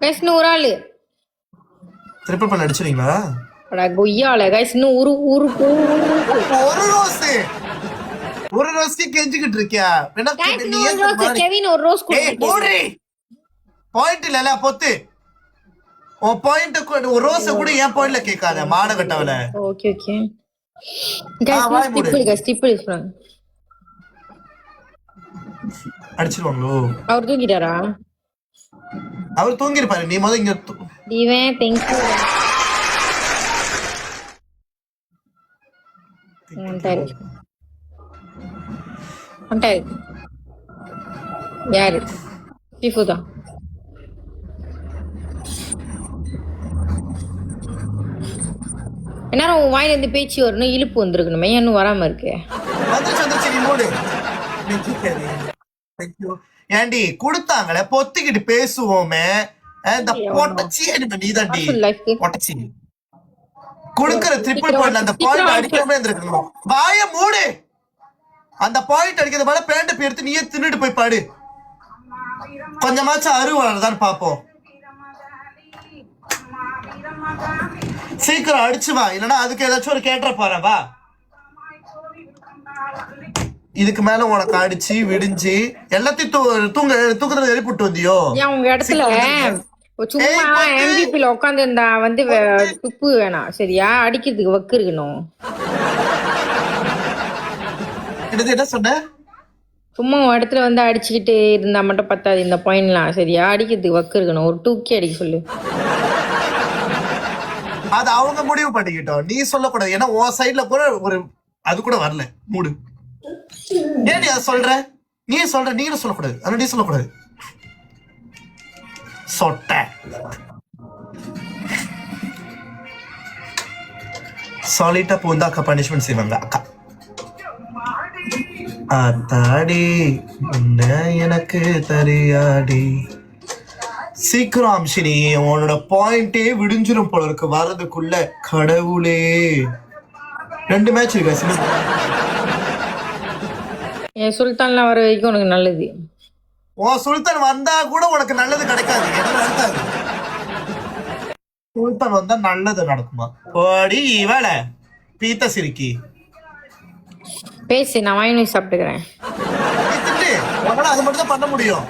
गाइस இன்னும் ஒரு ஆளு ட்ரிபிள் பண்ண அடிச்சறீங்களா? அட கொய்யால गाइस இன்னும் ஒரு ரோஸ்க்கு கெஞ்சிக்கிட்டு இருக்கியா? என்ன கெவின் ஒரு ரோஸ் ஏய் போடி. பாயிண்ட் இல்லல பொத்து. ஓ பாயிண்ட் ஒரு ரோஸ் கூட ஏன் பாயிண்ட்ல கேட்காத மானகட்டவல. Okay guys triple is from. அடிச்சிருவாங்களோ? அவர் தூங்கிட்டாரா? அவர் தூங்கிருப்பாரு. நீ முதல்ல இங்க டிவன் தேங்க்யூ. ఉంటాయి யாரு? ஷிஃபுதா. என்ன உன் வாயில இருந்து பேச்சு வரணும், இழுப்பு வந்திருக்கணுமே, இன்னும் வராம இருக்கு. ஏண்டி கொடுத்தாங்களே பொத்திக்கிட்டு பேசுவோமே. இந்த பொட்டச்சி நீதாண்டி பொட்டச்சி கொடுக்கற ட்ரிபிள் பாயிண்ட். அந்த பாயிண்ட் அடிக்காம இருந்திருக்கணும். வாய மூடு. அந்த பாயிண்ட் அடிக்கிறது மேல பேண்ட் எடுத்து நீயே தின்னுட்டு போய் பாடு. கொஞ்சமாச்சும் அருவாதான் பாப்போம். சீக்கிரம் அடிச்சு வா, இல்லன்னா அதுக்கு ஏதாச்சும் ஒரு கேட்ட போறேன் வா. இதுக்கு மேல உனக்கு அடிச்சு விடிஞ்சு எல்லாத்தையும் தூக்கத்துல எழுப்பிட்டு வந்தியோ? உங்க இடத்துல சும்மா எம்பிபில உட்காந்து இருந்தா வந்து துப்பு வேணாம் சரியா? அடிக்கிறதுக்கு வக்கு இருக்கணும். என்ன சொன்ன? சும்மா இடத்துல வந்து அடிச்சுக்கிட்டு இருந்தா மட்டும் பத்தாது இந்த பாயிண்ட்லாம் சரியா? அடிக்கிறதுக்கு வக்கு இருக்கணும். ஒரு 2K அடிக்க சொல்லு. அது அவங்க முடிவு பண்ணிக்கிட்டோம், நீ சொல்லக்கூடாது. ஏன்னா உன் சைட்ல கூட ஒரு அது கூட வரல மூடு. ஏன் நீ அதை சொல்ற? நீ சொல்ற, நீங்களும் சொல்லக்கூடாது. ஆனா நீ சொல்லக்கூடாது. சொட்ட சாலிட்டா போந்தா அக்கா பனிஷ்மெண்ட் செய்வாங்க. அக்கா அத்தாடி உன்ன எனக்கு தெரியாடி. சீக்கிரம் அம்ஷினி, உன்னோட பாயிண்டே விடிஞ்சிரும் போல இருக்கு வர்றதுக்குள்ள. கடவுளே 2 மேட்ச் இருக்கு. என் சுல்தான்லாம் வர வரைக்கும் உனக்கு நல்லது. உன் சுல்தான் வந்தா கூட உனக்கு நல்லது கிடைக்காது. என்ன நடக்காது? சுல்தான் வந்தா நல்லது நடக்குமா? ஓடி வேலை பீத்த சிரிக்கி பேசு, நான் வாங்கி சாப்பிட்டுக்கிறேன். அது மட்டும் தான் பண்ண முடியும்.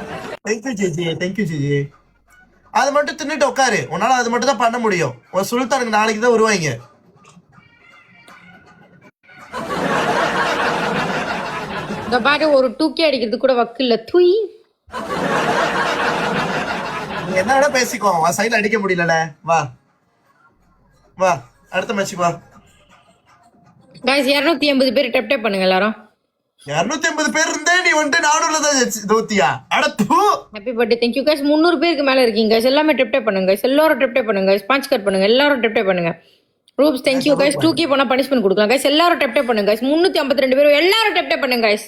Thank you GG, thank you GG. அது மட்டும் தின்னுட்டு உட்காரு. உன்னால அது மட்டும் தான் பண்ண முடியும். உன் சுல்தானுக்கு நாளைக்கு தான் வருவாங்க. இந்த பாரு ஒரு 2K அடிக்கிறது கூட வக்கு இல்ல தூய். நீ என்ன பேசிக்கோ, சைடுல அடிக்க முடியல. வா வா அடுத்த மேட்சுக்கு வா. गाइस 280 பேர் டப் டப் பண்ணுங்க எல்லாரும். 280 பேர் இருந்தே நீ வந்து 400 தான் தோத்தியா? அட தூ. Happy birthday. Thank you guys. 300 பேருக்கு மேல இருக்கீங்க गाइस. எல்லாமே டப் டப் பண்ணுங்க गाइस. எல்லாரும் டப் டப் பண்ணுங்க गाइस. பஞ்ச் கட் பண்ணுங்க. எல்லாரும் டப் டப் பண்ணுங்க. ரூப்ஸ் थैंक यू गाइस. 2K போனா பனிஷ்மென்ட் கொடுக்கலாம் गाइस. எல்லாரும் டப் டப் பண்ணுங்க गाइस. 352 பேர் எல்லாரும் டப் டப் பண்ணுங்க गाइस.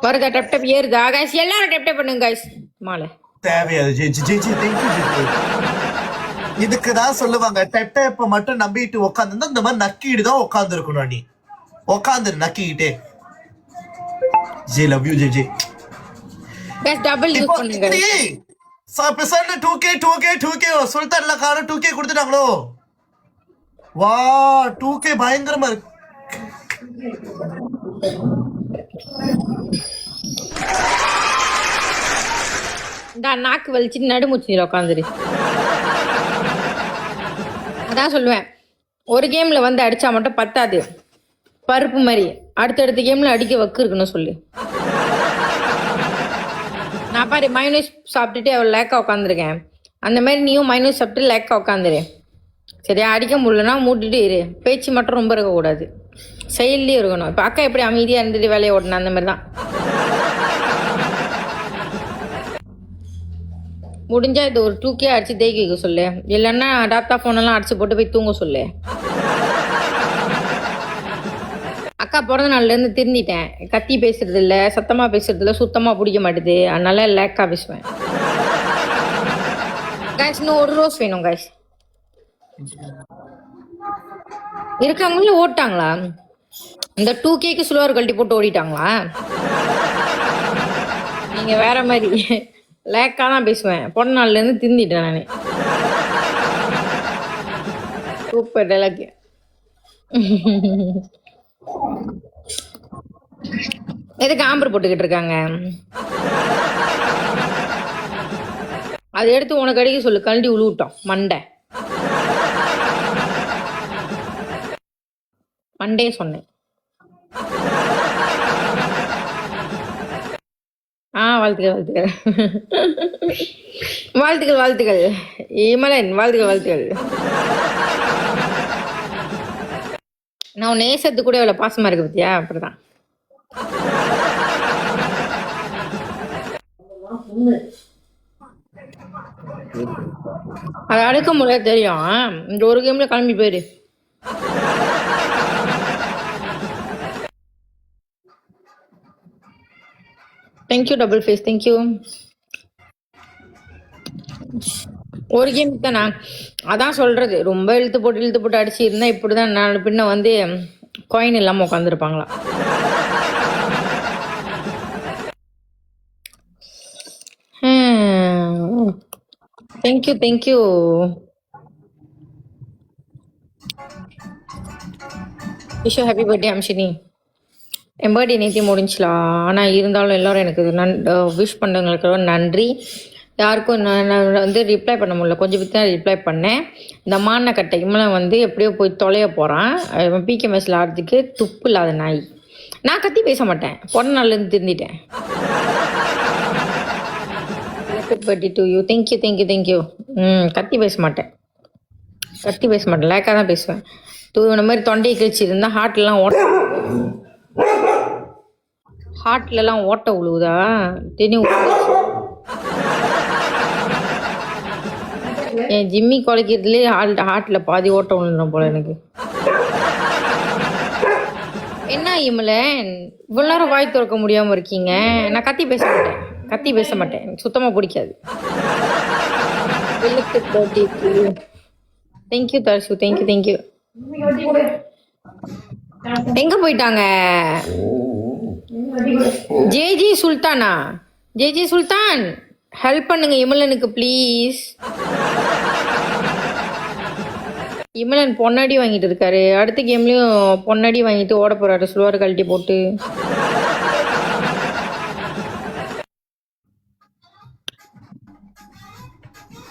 வருதா டப் டப் ஏறுதா गाइस? எல்லாரும் டப் டப் பண்ணுங்க गाइस. மாலை தேவையாது. G G G thank you. இதுக்கு தான் சொல்லுவாங்க டப் டப் மட்டும் நம்பிட்டு உட்கார்ந்து இந்த மாதிரி நக்கிட்டு தான் உட்கார்ந்து இருக்கணும். நீ உட்கார்ந்து நக்கிட்டே. G love you G G. Guys double use பண்ணுங்க. சாப்பசல்ல 2K சுல்தான்ல கார 2K கொடுத்துட்டாங்களோ. வா 2K பயங்கரமா இருக்கு. இந்த நாக்கு வலிச்சு நடுமுச்சில உட்காந்துரு. அதான் சொல்லுவேன், ஒரு கேம்ல வந்து அடிச்சா மட்டும் பத்தாது, பருப்பு மாதிரி அடுத்தடுத்த கேம்ல அடிக்க வக்கு இருக்குன்னு சொல்லு. நான் பாரு மைனஸ் சாப்பிட்டுட்டு அவள் லேக்கா உட்காந்துருக்கேன். அந்த மாதிரி நீயும் மைனஸ் சாப்பிட்டு லேக்கா உட்காந்துரு. சரியா? அடிக்க முடியலன்னா மூட்டிட்டு இரு. பேச்சு மட்டும் ரொம்ப இருக்கக்கூடாது, செயல்லே இருக்கணும். இப்போ அக்கா எப்படி அமைதியாக இருந்துட்டு வேலையை ஓடணும் அந்த மாதிரி தான். முடிஞ்சா இது ஒரு 2K அடிச்சு தேக்கி வைக்க சொல்லு. இல்லைன்னா டாப்டா ஃபோனெல்லாம் அடிச்சு போட்டு போய் தூங்க சொல்லு. அக்கா பிறந்த நாள்லேருந்து திருந்திட்டேன். கத்தி பேசுறது இல்லை, சத்தமாக பேசுறது இல்லை, சுத்தமாக பிடிக்க மாட்டுது. அதனால லேக்கா பேசுவேன். காய்ஸ் இன்னும் ஒரு ரோஸ் வேணும் காய்ஸ். இருக்காங்களா ஓட்டாங்களா? இந்த 2Kக்கு ஸ்லோவர் கழட்டி போட்டு ஓடிட்டாங்களா? நீங்க வேற மாதிரி லேக்கா தான் பேசுவேன். பொண்ணு நாள்ல இருந்து திருந்திட்டேன் நானு. Super dialogue. எதுக்கு ஆம்பர் போட்டுக்கிட்டு இருக்காங்க? அதை எடுத்து உனக்கு அடிக்க சொல்லு. கழட்டி உழுவிட்டோம் மண்டை மண்டே சொன்னேன். வாழ்த்துக்கள் வாழ்த்துக்கள் வாழ்த்துக்கள் வாழ்த்துக்கள் இமலன், வாழ்த்துக்கள் வாழ்த்துக்கள். நான் நேசத்து கூட இவ்வளவு பாசமா இருக்கு பத்தியா? அப்படிதான். அது அடுக்க முடியாது தெரியும். இந்த ஒரு கேம்ல கிளம்பி போயிரு. Thank you double face, thank you. ஒரு கேம் தானா? அதான் சொல்றது, ரொம்ப இழுத்து போட்டு அடிச்சு இருந்தா இப்படிதான் நான் பின்ன வந்து காயின் இல்லாம உட்காந்துருப்பாங்களா. Thank you thank you. Wish happy birthday Amshini. என் பர்த்டே நேற்று முடிஞ்சிலாம். ஆனால் இருந்தாலும் எல்லோரும் எனக்கு விஷ் பண்ணுறவங்களுக்கு நன்றி. யாருக்கும் நான் வந்து ரிப்ளை பண்ண முடியல, கொஞ்சம் பேர் தான் ரிப்ளை பண்ணேன். இந்த மானக்கட்டை இம்மெல்லாம் வந்து எப்படியோ போய் தொலைய போகிறான். பிகே மேட்ச்சில் ஆடுறதுக்கு துப்பு இல்லாத நாய். நான் கத்தி பேச மாட்டேன், பொண்ணு நாள்லேருந்து திருந்திட்டேன். Birthday to you. Thank you thank you thank you. கத்தி பேச மாட்டேன், லேக்காக தான் பேசுவேன். தூவின மாதிரி தொண்டையை கிழிச்சிருந்தா ஹார்ட்லலாம் ஓட்ட உழுவுதா தெரியும். என் ஜிம்மி குலைக்கிறதுலேயே ஹார்ட்ல பாதி ஓட்ட விழுந்துடும் போல எனக்கு. என்ன இமலன் இவ்வளோ நேரம் வாய் திறக்க முடியாம இருக்கீங்க? நான் கத்தி பேச மாட்டேன், எனக்கு சுத்தமா பிடிக்காது. Thank you Dharshu, thank you thank you. எங்க போயிட்டாங்க? ஜேஜி சுல்தானா? ஜேஜி சுல்தான் ஹெல்ப் பண்ணுங்க இமலனுக்கு ப்ளீஸ். இமலன் பொன்னாடி வாங்கிட்டு இருக்காரு. அடுத்த கேம்லயும் பொன்னாடி வாங்கிட்டு ஓட போறாரு ஸ்லோவர் கழட்டி போட்டு.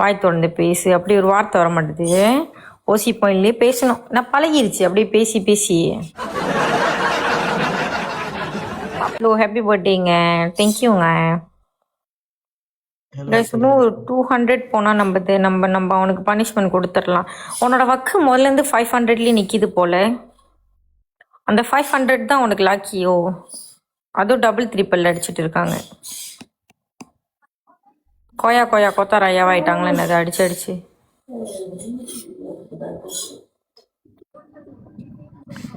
வாய் திறந்து பேசு, அப்படி ஒரு வார்த்தை வர மாட்டேது. ஓசி பாயிண்ட்லேயே பேசணும். நான் பழகிருச்சு அப்படியே பேசி பேசி. ஹலோ, ஹாப்பி பர்த்டேங்க. தேங்க்யூங்க. இன்னும் ஒரு 200 போனால் நம்ம அவனுக்கு பனிஷ்மெண்ட் கொடுத்துடலாம். உன்னோட வக்கு முதல்லேருந்து 500லேயே நிற்கிது போல. அந்த 500 தான் உனக்கு லாக்கியோ? அதுவும் டபுள் த்ரிப்பிள் அடிச்சுட்டு இருக்காங்க. கொயா கொயா கொத்தா ராயாவாயிட்டாங்களே என்னது அடிச்சு அடிச்சு.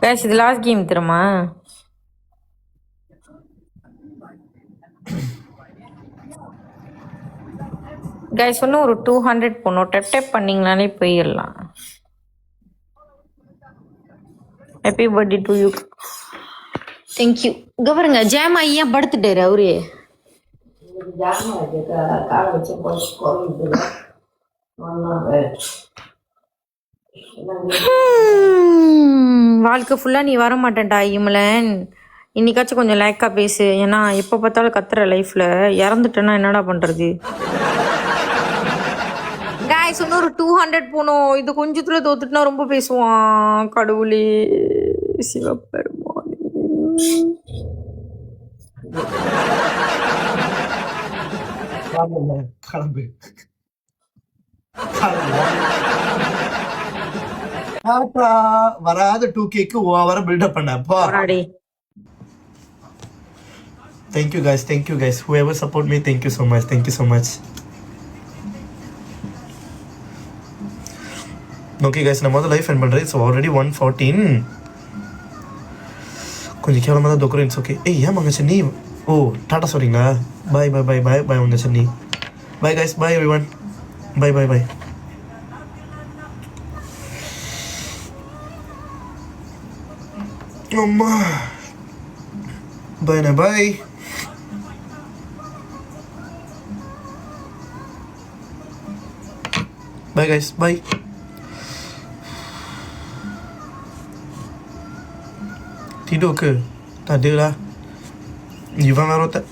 பேச இது லாஸ்ட் கேம் தெரியுமா? கைஸ் இன்னும் ஒரு 200 போகணும். டெப் பண்ணிங்களானே போயிடலாம். Happy birthday to you. Thank you. இங்கே பாருங்க, ஜாம் ஐயா படுத்துட்டாரு அவரு. வாழ்க்கை ஃபுல்லாக நீ வர மாட்டேன்டா இமலன். இன்னைக்காச்சும் கொஞ்சம் லேக்காக பேசு. ஏன்னா எப்போ பார்த்தாலும் கத்துற லைஃப்பில் இறந்துட்டேன்னா என்னடா பண்ணுறது? கைஸ் இன்னொரு 200 போகணும். இது கொஞ்சத்துல தோத்துட்டுனா ரொம்ப பேசுவான். கடவுளே சிவபெருமானே. கிளம்பு. வராத 2Kக்கு ஓவரா build up பண்ணப்பா. Thank you guys. Whoever support me, thank you so much. Okay guys, நான் முதல்ல லைஃப் எண்ட் பண்ணுறேன். So already 114. கொஞ்சம் கேவலமாக தான் தொக்குறேன். It's okay. ஏன் மங்க சென்னி? ஓ டாட்டா சொல்கிறீங்களா? பாய் மங்க சென்னி. பாய் guys, பாய் everyone. பாய். அம்மா பாய்ண்ணா, பாய். பாய் guys, பாய். Tidur ke? Tak ada lah. Ivan Marot tak